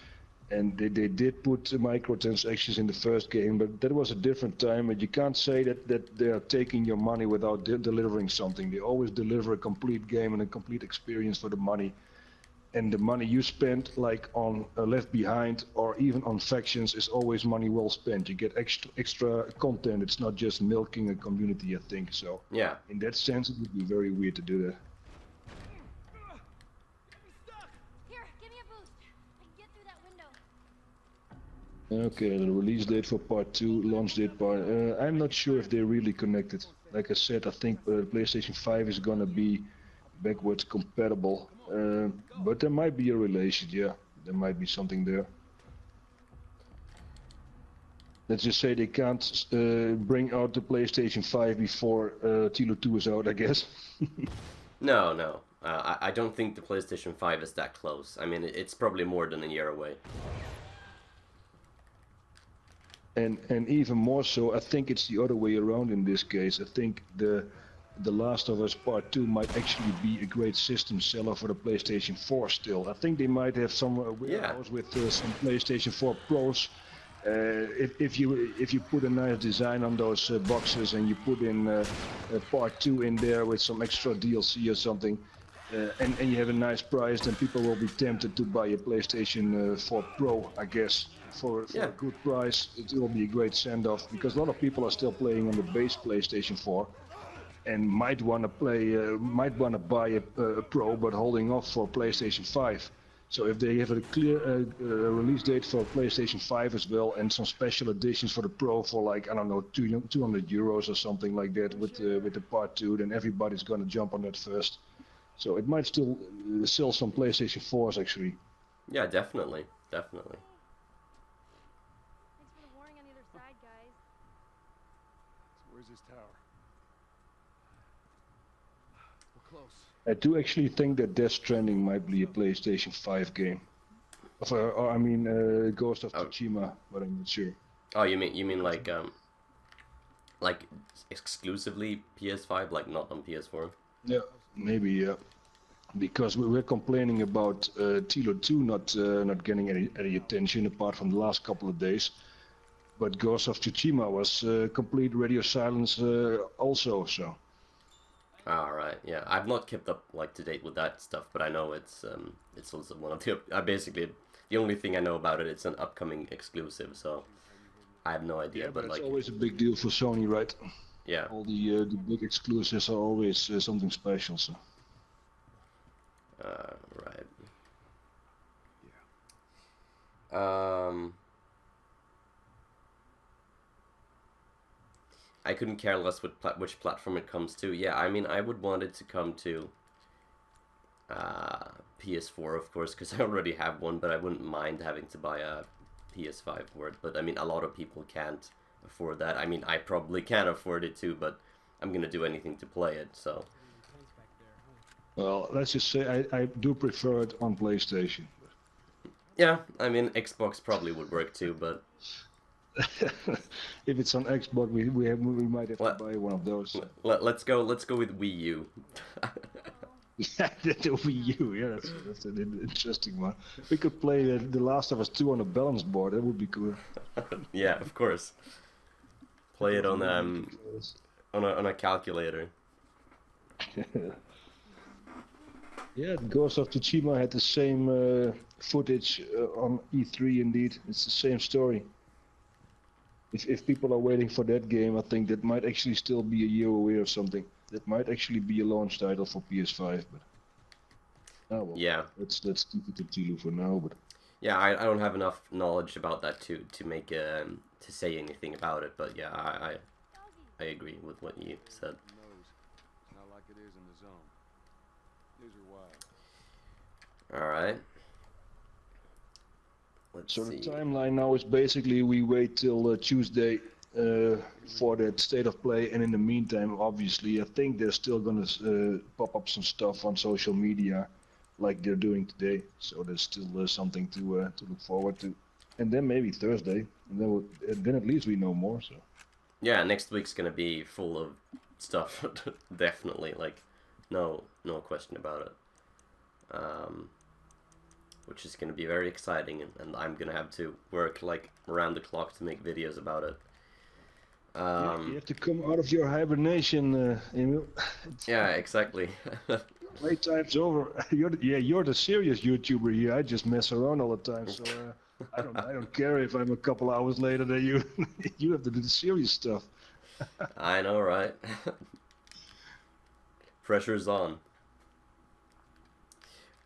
and they did put microtransactions in the first game, but that was a different time, and you can't say that they are taking your money without delivering something. They always deliver a complete game and a complete experience for the money. And the money you spend, like on Left Behind or even on Factions, is always money well spent. You get extra content. It's not just milking a community, I think. So yeah, in that sense, it would be very weird to do that. Here, give me a boost. I can get through that window. Okay, the release date for part 2, launch date part. I'm not sure if they're really connected. Like I said, I think PlayStation 5 is gonna be backwards compatible. But there might be a relation, yeah. There might be something there. Let's just say they can't bring out the PlayStation 5 before Tlou 2 is out, I guess. No. I don't think the PlayStation 5 is that close. I mean, it's probably more than a year away. And even more so, I think it's the other way around in this case. I think The Last of Us Part 2 might actually be a great system seller for the PlayStation 4 still. I think they might have some warehouse with some PlayStation 4 Pros. If you put a nice design on those boxes and you put in Part 2 in there with some extra DLC or something, and you have a nice price, then people will be tempted to buy a PlayStation 4 Pro, I guess. For a good price, it will be a great send-off, because a lot of people are still playing on the base PlayStation 4. And might want to buy a Pro, but holding off for PlayStation 5. So if they have a clear release date for PlayStation 5 as well, and some special editions for the Pro for like, I don't know, 200 euros or something like that with the Part 2, then everybody's gonna jump on that first. So it might still sell some PlayStation 4s actually. Yeah, definitely, definitely. Thanks for the warning on either side, guys. So where's this tower? We're close. I do actually think that Death Stranding might be a PlayStation 5 game. Or I mean, Ghost of Tsushima, but I'm not sure. Oh, you mean like exclusively PS5, like not on PS4? Yeah, maybe, yeah. Because we're complaining about Tlou-talk not getting any attention apart from the last couple of days. But Ghost of Tsushima was complete radio silence also, so. Alright, yeah. I've not kept up like to date with that stuff, but I know it's also one of the basically the only thing I know about it. It's an upcoming exclusive, so I have no idea. Yeah, but it's like always a big deal for Sony, right? yeah, All the big exclusives are always something special. So. right. Yeah. I couldn't care less which platform it comes to. Yeah, I mean, I would want it to come to PS4, of course, because I already have one, but I wouldn't mind having to buy a PS5 for it. But I mean, a lot of people can't afford that. I mean, I probably can't afford it too, but I'm gonna do anything to play it, so. Well, let's just say I do prefer it on PlayStation. Yeah, I mean, Xbox probably would work too, but if it's on Xbox, we might have to buy one of those. Let's go with Wii U. Yeah, the Wii U, yeah, that's an interesting one. We could play The Last of Us 2 on a balance board. That would be cool. Yeah, of course. Play it on a calculator. Yeah, Ghost of Tsushima had the same footage on E3. Indeed, it's the same story. If people are waiting for that game, I think that might actually still be a year away or something. That might actually be a launch title for PS5, but oh well. Yeah. Let's keep it to Tlou for now. But yeah, I don't have enough knowledge about that to make to say anything about it. But yeah, I agree with what you said. Not like it is in the zone. These are wild. All right. Let's so see. the timeline now is basically we wait till Tuesday for that state of play, and in the meantime, obviously, I think they're still gonna pop up some stuff on social media, like they're doing today. So there's still something to look forward to, and then maybe Thursday, and then at least we know more. So. Yeah, next week's gonna be full of stuff, definitely. Like, no question about it. Which is gonna be very exciting, and I'm gonna have to work like around the clock to make videos about it. You have to come out of your hibernation, Emil. Yeah, exactly. Playtime's over. You're the serious YouTuber here. I just mess around all the time, so I don't care if I'm a couple hours later than you. You have to do the serious stuff. I know, right? Pressure's on.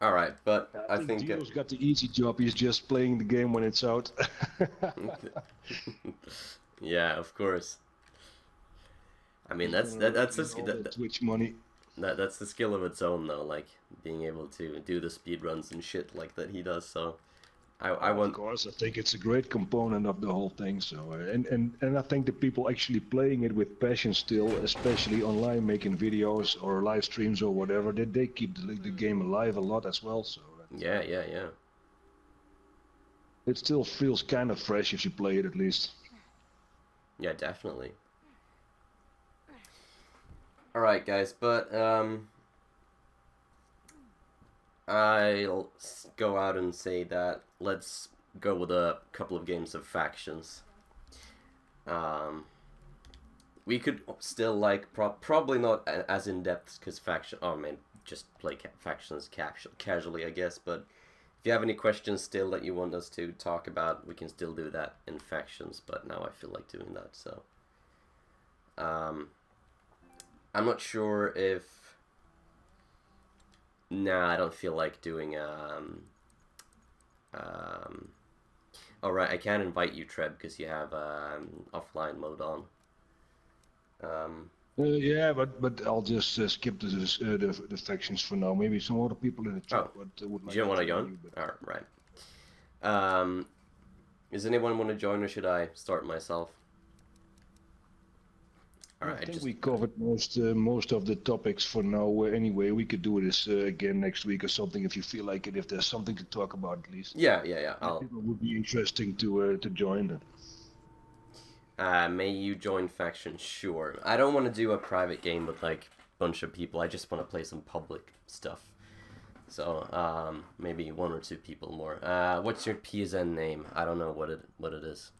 All right, but I think Dino's got the easy job. He's just playing the game when it's out. Yeah, of course. I mean, that's the Twitch money. That's the skill of its own, though. Like being able to do the speed runs and shit like that he does. So, I want. Of course, I think it's a great component of the whole thing. So, and I think the people actually playing it with passion still, especially online, making videos or live streams or whatever, they keep the game alive a lot as well. So. Yeah. It still feels kind of fresh if you play it at least. Yeah, definitely. Alright, guys, but, I'll go out and say that let's go with a couple of games of factions. We could still, like, probably not as in-depth, because just play factions casually, I guess, but if you have any questions still that you want us to talk about, we can still do that in factions, but now I feel like doing that, so. I'm not sure if... Nah, I don't feel like doing, Alright, I can't invite you, Treb, because you have, offline mode on. Yeah, but I'll just skip the factions for now. Maybe some other people in the Oh, chat would you like don't to want to join join? you. But Alright, right. Does anyone want to join or should I start myself? yeah, I Alright, think just... we covered most of the topics for now. Anyway, we could do this again next week or something if you feel like it. If there's something to talk about, at least. Yeah, I I'll... think it would be interesting to join. May you join faction? Sure. I don't want to do a private game with, like, bunch of people. I just want to play some public stuff. So, maybe 1 or 2 people more. What's your PSN name? I don't know what it is.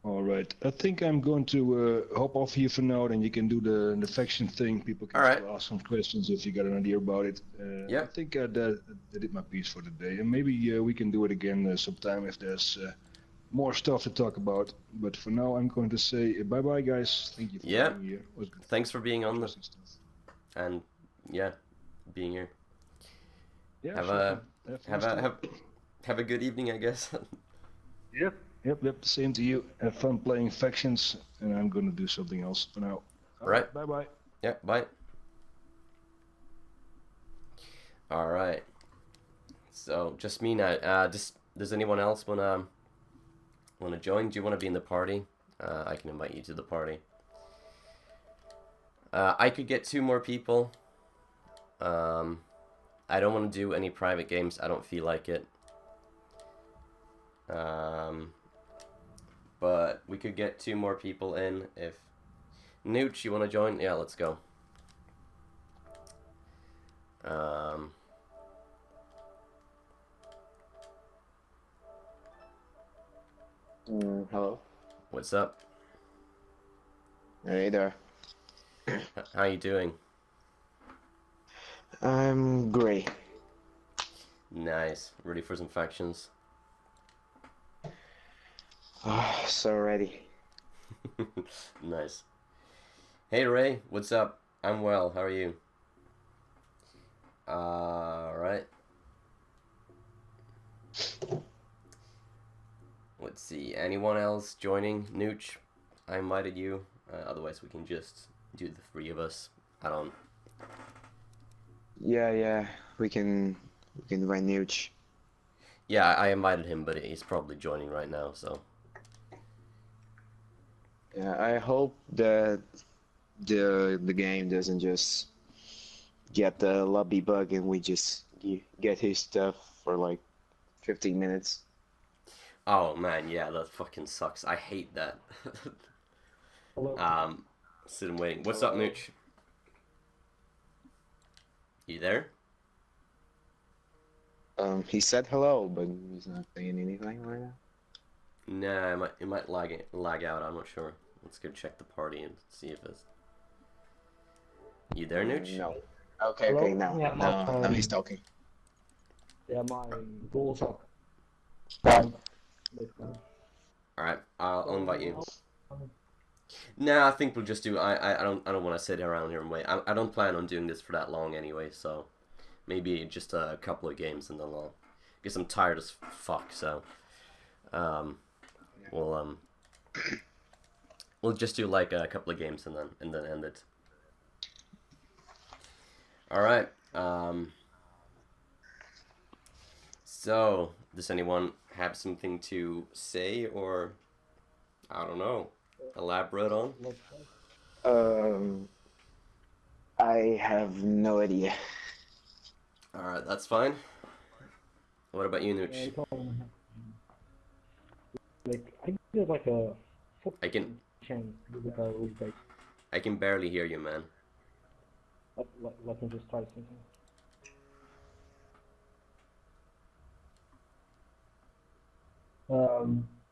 All right. I think I'm going to hop off here for now. Then you can do the faction thing. People can All right. still ask some questions if you got an idea about it. Yeah. I think I did my piece for today, and maybe we can do it again sometime if there's more stuff to talk about. But for now, I'm going to say bye bye, guys. Thank you for Yeah. being here. It was Thanks for being on the... interesting stuff. And, yeah, being here. Yeah, Have sure. have a good evening, I guess. Yep. Same to you. Have fun playing factions, and I'm going to do something else for now. Right. Bye bye. Yeah, bye. Alright. So, just me now. Does anyone else wanna join? Do you wanna be in the party? I can invite you to the party. I could get 2 more people. I don't want to do any private games. I don't feel like it. But we could get 2 more people in if... Nooch, you want to join? Yeah, let's go. Hello. What's up? Hey there. How you doing? I'm great. Nice. Ready for some factions? Oh, so ready. Nice. Hey Ray, what's up? I'm well, how are you? Alright. Let's see, anyone else joining? Nooch, I invited you. Otherwise we can just do the 3 of us. I don't... Yeah, we can run Nuge. Yeah, I invited him, but he's probably joining right now, so... Yeah, I hope that the game doesn't just get the lobby bug and we just get his stuff for like 15 minutes. Oh man, yeah, that fucking sucks. I hate that. Sitting waiting. What's up, Nooch? You there? He said hello, but he's not saying anything right now. Nah, it might lag out. I'm not sure. Let's go check the party and see if it's... You there, Nooch? No. Okay, Hello? now. Yeah, Now he's talking. Yeah, my goals are done. Alright, I'll invite you. Nah, I think we'll just do... I don't want to sit around here and wait. I don't plan on doing this for that long anyway, so... Maybe just a couple of games and then I'll... Guess I'm tired as fuck, so... We'll just do like a couple of games and then end it. Alright, so, does anyone have something to say or, I don't know, elaborate on? I have no idea. Alright, that's fine. What about you, Nooch? Like, I feel like a I can barely hear you, man. Let me just try something.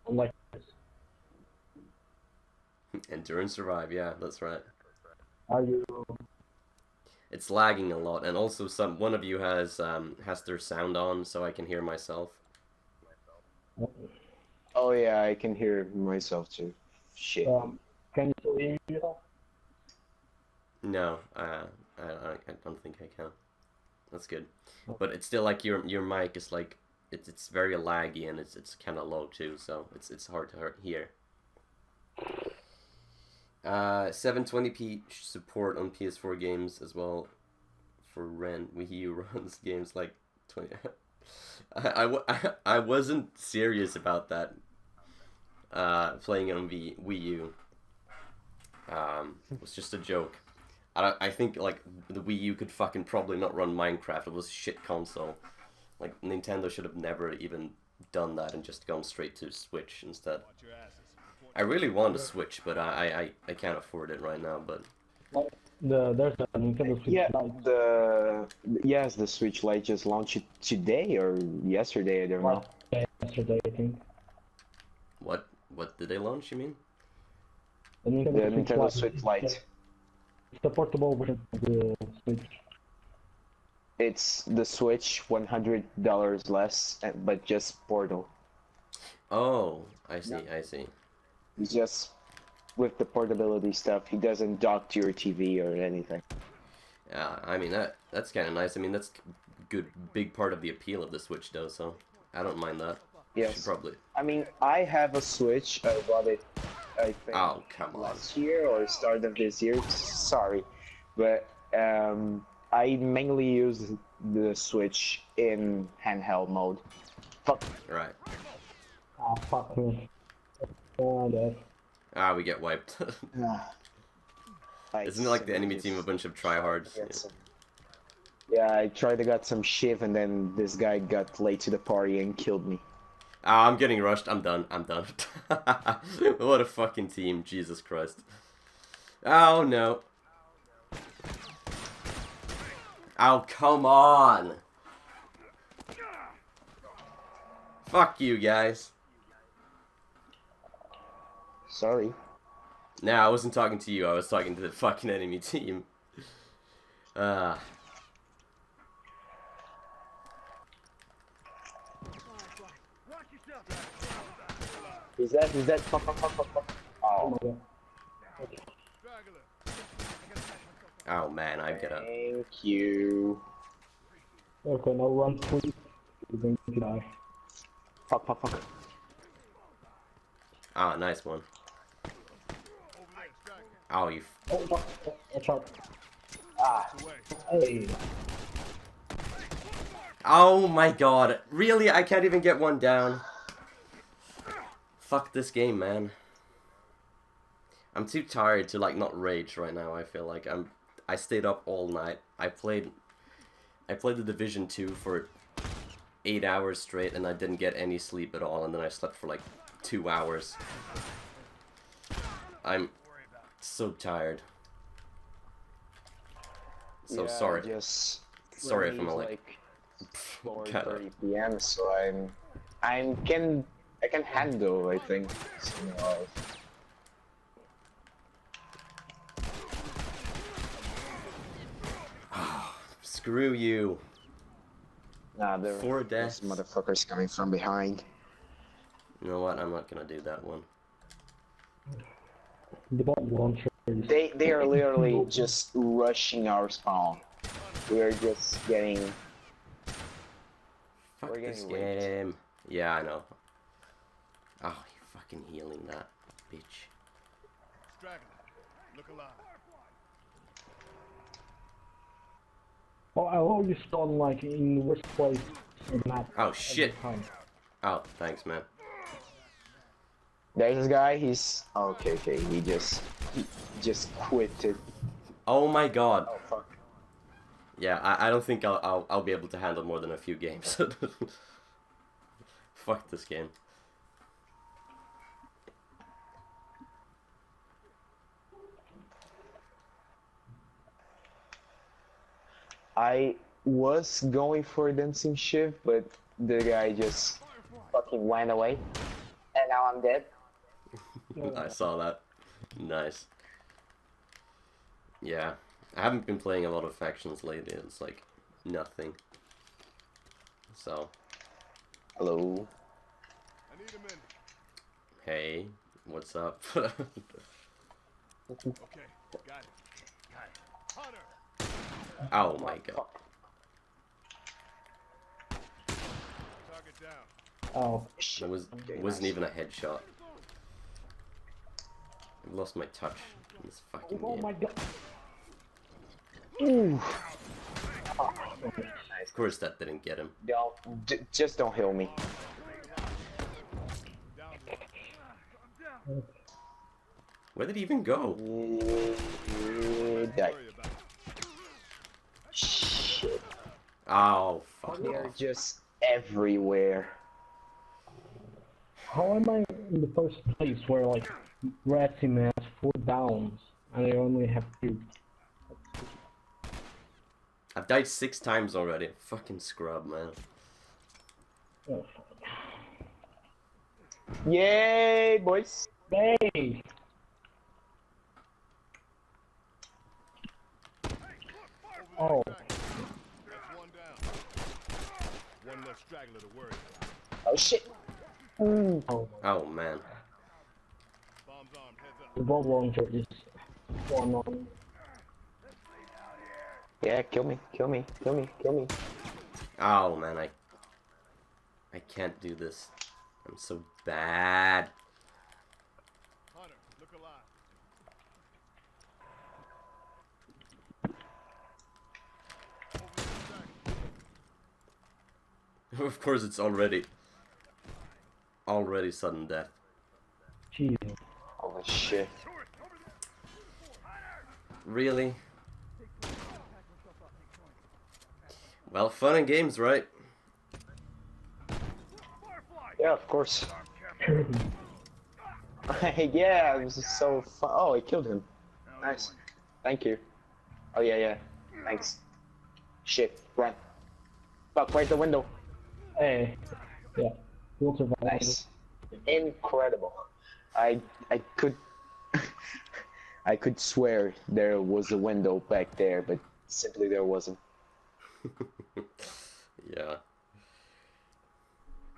Like this. Endure and survive, yeah, that's right. Are you? It's lagging a lot, and also one of you has their sound on, so I can hear myself. Oh yeah, I can hear myself too. Shit. Can you still hear me at all? No, I don't think I can. That's good, but it's still like your mic is like it's very laggy and it's kind of low too, so it's hard to hear. 720p support on PS4 games as well for rent. Wii U runs games like 20. I wasn't serious about that. Playing it on Wii U. It was just a joke. I think like the Wii U could fucking probably not run Minecraft. It was a shit console. Like Nintendo should have never even done that and just gone straight to Switch instead. I really want a Switch, but I can't afford it right now. But There's a Nintendo Switch Yeah, Lite. the Switch Lite just launched today or yesterday, I don't know. Yesterday, I think. what did they launch? You mean? The The Nintendo Lite Switch Lite. It's the portable version of the Switch. It's the Switch, $100 less, but just portal. Oh, I see. I see. It's just with the portability stuff. He doesn't dock to your TV or anything. Yeah, I mean that's kind of nice. I mean that's good, big part of the appeal of the Switch, though. So I don't mind that. Yes. Should probably. I mean, I have a Switch. I bought it, I think, Oh, come on. last year or start of this year. Sorry, but I mainly use the Switch in handheld mode. Fuck. Right. Ah, fuck me. Oh, that. Ah, we get wiped. Isn't it like the enemy team a bunch of tryhards? Yeah, I tried to get some shiv and then this guy got late to the party and killed me. Ah, I'm getting rushed. I'm done. I'm done. What a fucking team. Jesus Christ. Oh, no. Oh, come on. Fuck you, guys. Sorry. Nah, I wasn't talking to you. I was talking to the fucking enemy team. Is that fuck. Oh, Oh my god. Oh, man, I get up. thank you. Okay, now run, please. You're going to die. Fuck. Ah, nice one. Oh, you. Oh, fuck. Watch out. Ah. Hey. Oh my god. Really? I can't even get one down. Fuck this game, man. I'm too tired to like not rage right now. I feel like I stayed up all night. I played the Division 2 for 8 hours straight and I didn't get any sleep at all, and then I slept for like 2 hours. I'm so tired. So Yeah, sorry. Just Sorry if I'm like 4:30 p.m. So I can handle, I think. So, Screw you. nah, there 4 deaths. those motherfuckers coming from behind. You know what? I'm not gonna do that one. The bomb launcher is... They are literally just rushing our spawn. We are just getting. Fuck We're this getting raped. game. Yeah, I know. Oh, you fucking healing that bitch. Look alive. Oh, I always spawn like in the worst place in the map. Oh shit. every time. Oh, thanks, man. There's this guy. He's okay. He just quitted. Oh my god. Oh fuck. Yeah, I don't think I'll be able to handle more than a few games. Fuck this game. I was going for dancing shift, but the guy just fucking went away, and now I'm dead. I saw that. Nice. Yeah, I haven't been playing a lot of factions lately. It's like nothing. So, Hello. I need a minute. hey, what's up? Okay, got it. Hunter, Oh my god. target down. Oh, It Shit. was Okay, wasn't nice. even a headshot. I've lost my touch in this fucking Oh game. my god. Ooh. Of course that didn't get him. Just don't heal me. Where did he even go? Die. Shit. Oh, fuck They're off. just everywhere. How am I in the first place where like red team has 4 downs and I only have 2? I've died 6 times already. Fucking scrub, man. Oh, Yay, boys. hey! Oh, One down. One less straggler to worry about. Oh shit. Ooh. oh, Oh, man. Bombs armed, heads up. the bomb launcher is one on. Yeah, kill me, kill me, kill me, kill me. Oh, man, I can't do this. I'm so bad. Hunter, look alive. Of course it's already sudden death. Jesus. Holy shit. Really? Well, fun and games, right? Yeah, of course. Yeah, it was so fun. Oh, I killed him. Nice. Thank you. Oh, yeah, yeah. Thanks. Shit, run. Fuck, right the window. Hey. Yeah. We'll survive. Nice. Incredible. I could I could swear there was a window back there, but simply there wasn't. Yeah.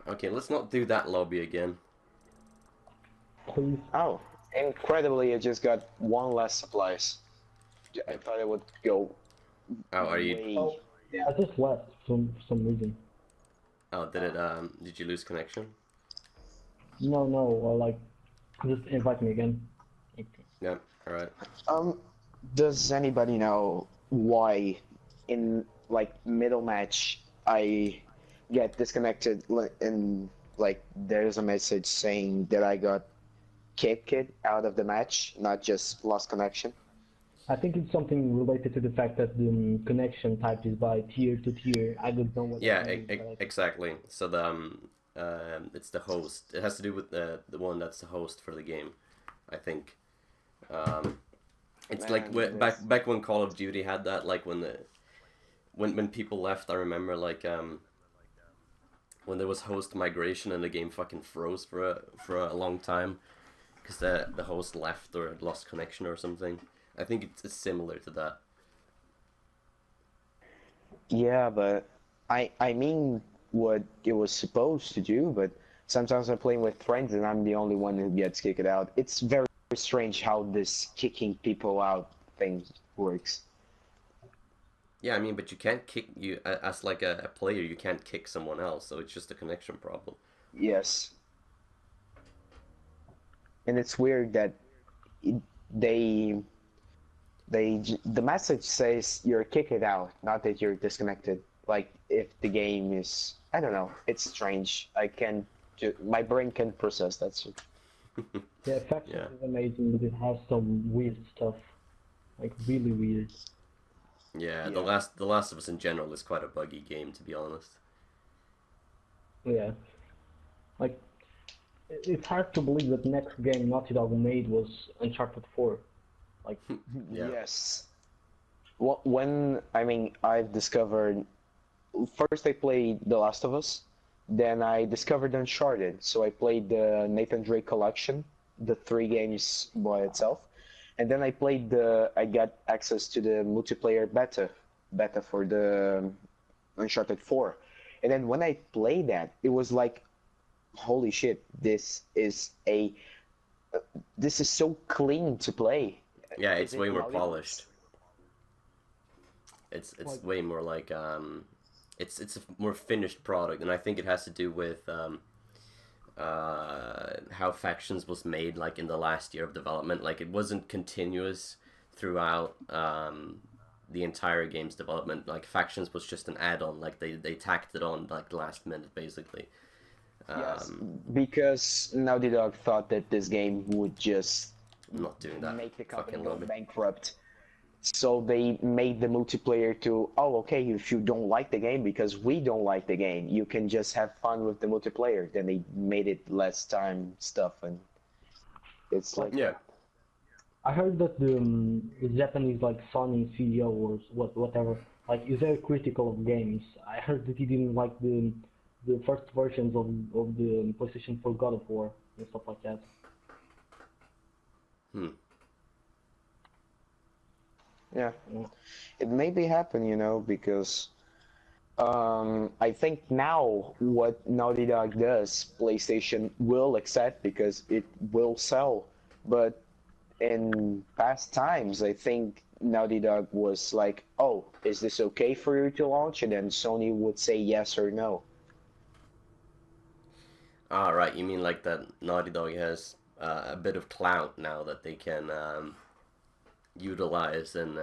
Okay, let's not do that lobby again. Please. Oh, incredibly, I just got 1 less supplies. I thought it would go Oh, are you? way... Oh, Yeah. I just left for some reason. Oh, did you lose connection? No, like, just invite me again. Okay. Yeah. All right. Does anybody know why in like middle match I get disconnected and like there's a message saying that I got kicked out of the match, not just lost connection? I think it's something related to the fact that the connection type is by tier to tier. I don't know what Yeah, that means, but I think- exactly. So it's the host. It has to do with the one that's the host for the game, I think. It's Man, like this- back when Call of Duty had that, like when people left. I remember like when there was host migration and the game fucking froze for a long time because the host left or had lost connection or something. I think it's similar to that. Yeah, but I mean what it was supposed to do, but sometimes I'm playing with friends and I'm the only one who gets kicked out. It's very strange how this kicking people out thing works. Yeah, I mean, but you can't kick you as like a player. You can't kick someone else, so it's just a connection problem. Yes. And it's weird that it, the message says you're kicked out, not that you're disconnected. Like if the game is, I don't know, it's strange. My brain can't process that shit. Yeah, Faction Yeah. is amazing, but it has some weird stuff. Like, really weird. Yeah, Yeah. The Last of Us in general is quite a buggy game, to be honest. Yeah. Like, it's hard to believe that the next game Naughty Dog made was Uncharted 4. Like, Yeah. Yes. When I've discovered first I played The Last of Us, then I discovered Uncharted. So I played the Nathan Drake collection, the 3 games by itself, and then I got access to the multiplayer beta for the Uncharted 4, and then when I played that, it was like, holy shit, this is so clean to play. Yeah, Is it's it way more lollipops? polished. It's Like- way more like it's a more finished product, and I think it has to do with how Factions was made like in the last year of development. Like it wasn't continuous throughout the entire game's development. Like Factions was just an add-on. Like they tacked it on like last minute basically. Yes, because Naughty Dog thought that this game would just I'm not doing that. make the company Fucking go lobby. bankrupt. So they made the multiplayer to, oh, okay, if you don't like the game, because we don't like the game, you can just have fun with the multiplayer. Then they made it less time stuff, and it's like, Yeah. I heard that the Japanese like Sony CEO or whatever like is very critical of games. I heard that he didn't like the first versions of the PlayStation 4 God of War and stuff like that. yeah, it maybe happen, you know, because I think now what Naughty Dog does, PlayStation will accept because it will sell. But in past times, I think Naughty Dog was like, oh, is this okay for you to launch? And then Sony would say yes or no. Ah, right. You mean like that Naughty Dog has a bit of clout now that they can utilize in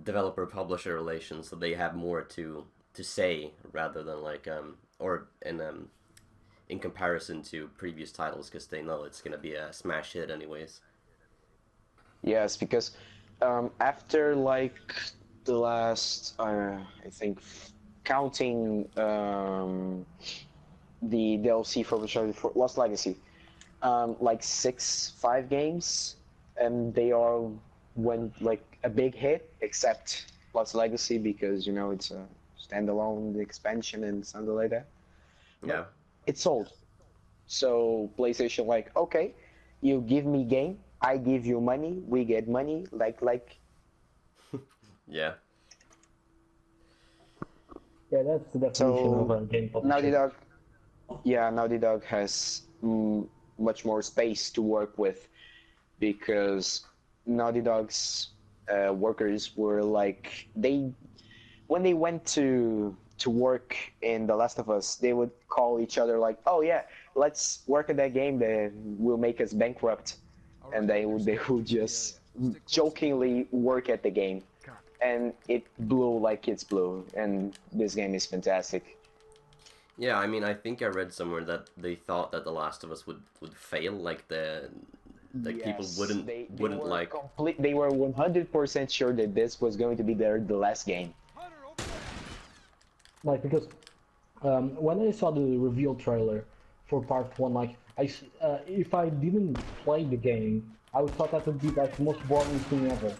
developer-publisher relations, so they have more to say rather than like or in comparison to previous titles, because they know it's gonna be a smash hit anyways. Yes, because after like the last, I think, counting the DLC for Lost Legacy, like 5 games, and they all went like a big hit, except Lost Legacy because you know it's a standalone expansion and something like that. Yeah. It's sold. So PlayStation like, okay, you give me game, I give you money, we get money, like. Yeah. Yeah, that's the definition of a game publisher. Naughty Dog has much more space to work with because Naughty Dog's workers were like when they went to work in The Last of Us, they would call each other like, oh yeah, let's work at that game that will make us bankrupt, and they would just jokingly work at the game, and it blew like it's blew, and this game is fantastic. Yeah, I mean, I think I read somewhere that they thought that The Last of Us would fail, like people Yes, wouldn't they wouldn't were like. They were 100% sure that this was going to be the last game. Like because when I saw the reveal trailer for part 1, like if I didn't play the game, I would thought that would be like the most boring thing ever.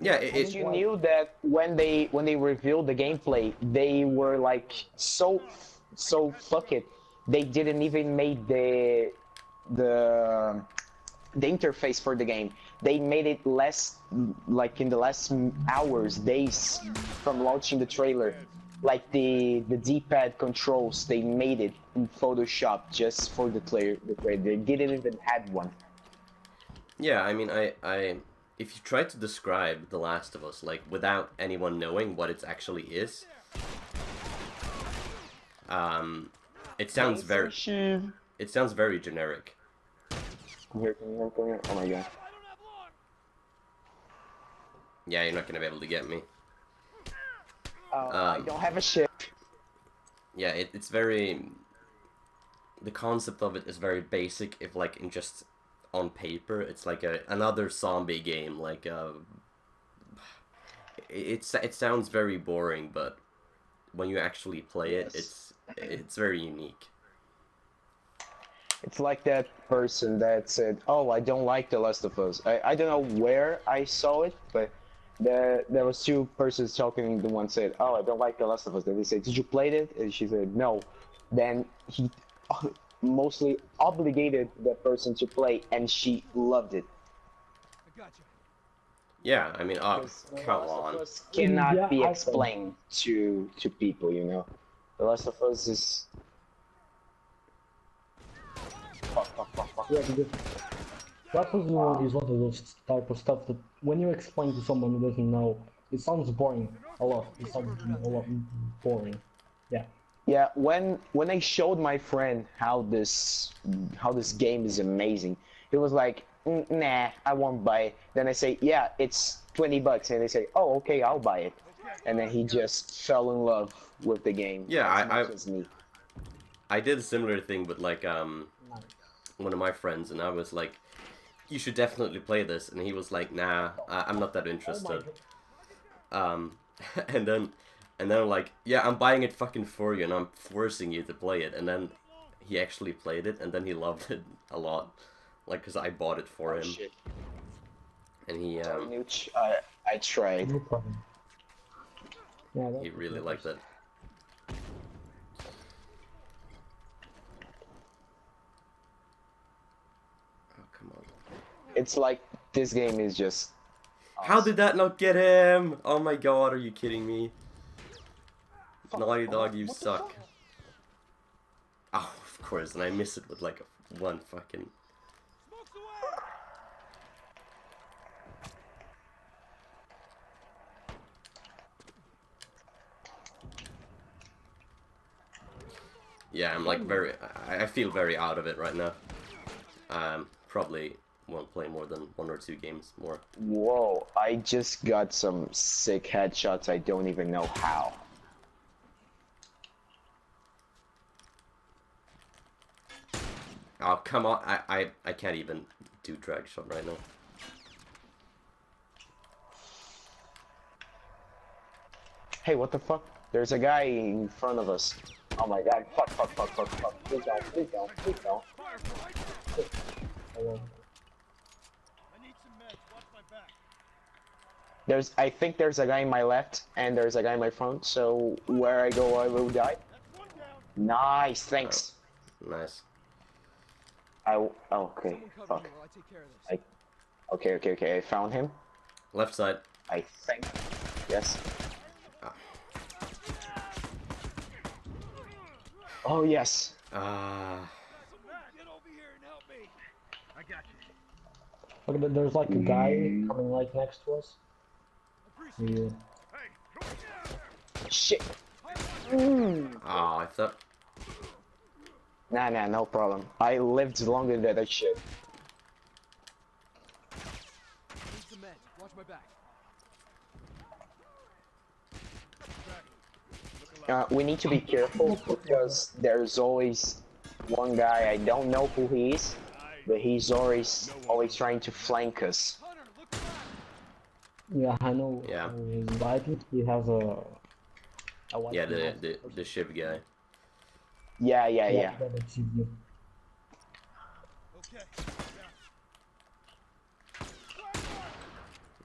Yeah, If you knew that when they revealed the gameplay, they were like so fuck it. They didn't even make the interface for the game. They made it less, like in the last hours, days from launching the trailer. Like the D-pad controls, they made it in Photoshop just for the trailer. They didn't even have one. Yeah, I mean, I if you try to describe The Last of Us like without anyone knowing what it actually is, it sounds very generic. Come here. Oh my god. Yeah, you're not gonna be able to get me. I don't have a ship. Yeah, it's very. The concept of it is very basic. If like in just on paper, it's like another zombie game. Like it sounds very boring, but when you actually play it, it's very unique. It's like that person that said, "Oh, I don't like The Last of Us." I don't know where I saw it, but there was 2 persons talking. The one said, "Oh, I don't like The Last of Us." Then they said, "Did you play it?" And she said, "No." Then he mostly obligated that person to play, and she loved it. Yeah, I mean, oh, come The Last on. of Us cannot be Yeah, explained to people, you know. The Last of Us is. Yeah, because that was is one of those type of stuff that when you explain to someone who doesn't know, it sounds boring a lot. It sounds a lot boring. Yeah. Yeah, when I showed my friend how this game is amazing, he was like, Nah, I won't buy it." Then I say, "Yeah, it's $20," and they say, "Oh, okay, I'll buy it." And then he just fell in love with the game Yeah, as much as me. I did a similar thing with like Nice. one of my friends, and I was like, "You should definitely play this," and he was like, "Nah, I'm not that Oh my interested." god. And then I'm like, "Yeah, I'm buying it fucking for you, and I'm forcing you to play it." And then he actually played it, and then he loved it a lot, like because I bought it for Oh him, shit. and he Nooch, I tried. No problem. Yeah, he that's really liked it. Oh come on! It's like this game is just How did that not get him? Oh my god, are you kidding me? Fuck. Naughty Dog, you What the suck. fuck? Oh, of course, and I miss it with like one fucking. Yeah, I'm like I feel very out of it right now. Probably won't play more than 1 or 2 games more. Whoa, I just got some sick headshots, I don't even know how. Oh, come on, I can't even do drag shot right now. Hey, what the fuck? There's a guy in front of us. Oh my god, fuck. Please don't. Hello. I think there's a guy in my left, and there's a guy in my front, so where I go, I will die. Nice, thanks. Nice. Oh, okay, fuck. Okay, I found him. Left side. I think. Yes. Oh, yes. Look, there's like a guy coming right next to us. Yeah. Shit. Oh, I thought. Nah, no problem. I lived longer than I should. We need to be careful because there's always one guy, I don't know who he is, but he's always trying to flank us. Yeah, I know. Yeah. But I think he has a white Yeah, mask. the ship guy. Yeah. That is you.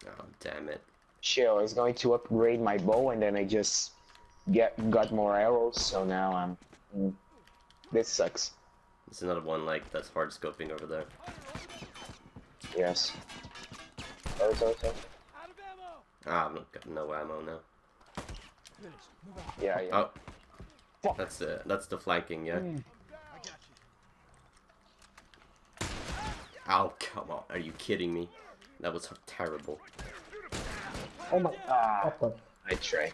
Oh, damn it. Chill, I was going to upgrade my bow and then I just got more arrows, so now I'm... this sucks. There's another one like that's hard scoping over there. Yes. Oh. Ah, I've got no ammo now. Yeah. Oh, that's the flanking, yeah. Oh, come on, are you kidding me? That was terrible. Oh my. Ah, What I try.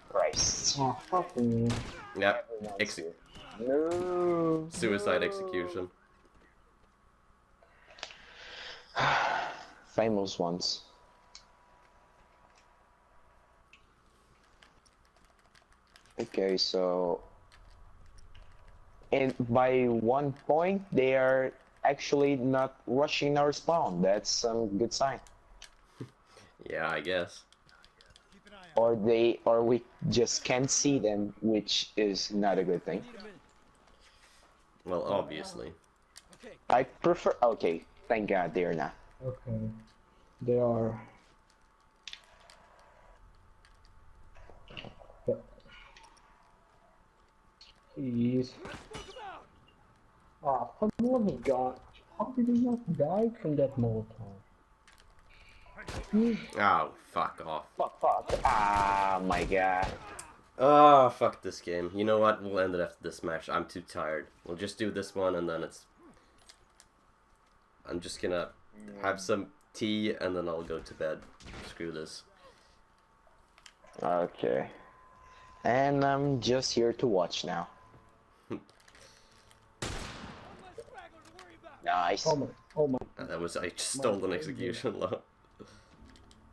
Christ. the? Oh, fuck me. Yep, No. suicide execution. Famous ones. Okay, so... And by 1 point, they are actually not rushing our spawn. That's some good sign. Yeah, I guess. Or we just can't see them, which is not a good thing. Well, obviously. I prefer... Okay, thank God they're not. Okay. They are. Jeez. Ah, for the love of God. How did he not die from that Molotov? Oh, fuck off. Fuck. Ah, my God. Oh, fuck this game. You know what? We'll end it after this match. I'm too tired. We'll just do this one and then it's... I'm just gonna have some tea and then I'll go to bed. Screw this. Okay. And I'm just here to watch now. Nice. Oh my. That was I just stole an execution law.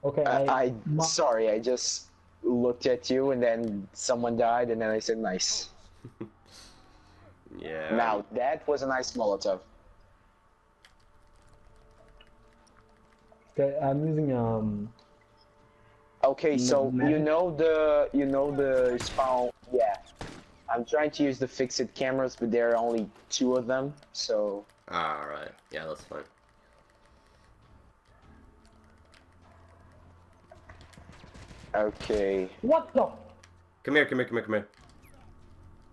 Okay, Sorry, I just looked at you and then someone died and then I said nice. Yeah. Now, that was a nice Molotov. okay, I'm using Okay, so Magic? you know the spawn. Yeah, I'm trying to use the fixed cameras, but there are only 2 of them. So Alright. Yeah, that's fine. okay, What the? Come here, come here, come here, come here.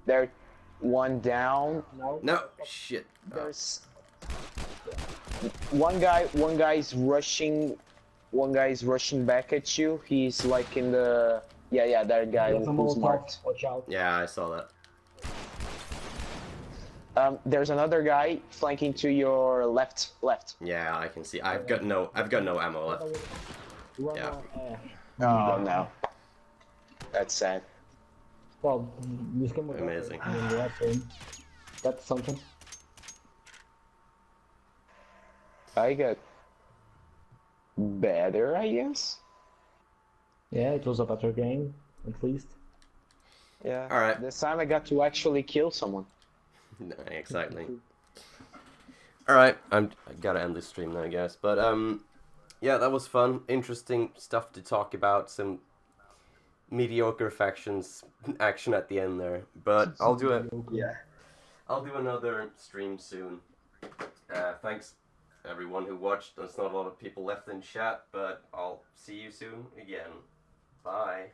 there, one down. No. No! Shit. Oh. There's one guy's rushing. One guy's rushing back at you. He's like in the yeah that guy There's a who's Molotov. marked. Watch out. Yeah, I saw that. There's another guy flanking to your left. Yeah, I can see. I've got no ammo left. Run Yeah. Oh no, that's sad. Well, you can Amazing. That's something. I got better, I guess. Yeah, it was a better game, at least. Yeah. All right. This time I got to actually kill someone. No, exactly. All right, I gotta end this stream now, I guess. But yeah, that was fun. Interesting stuff to talk about. Some mediocre factions action at the end there. But I'll do it. Yeah. I'll do another stream soon. Thanks everyone who watched. There's not a lot of people left in chat, but I'll see you soon again. Bye.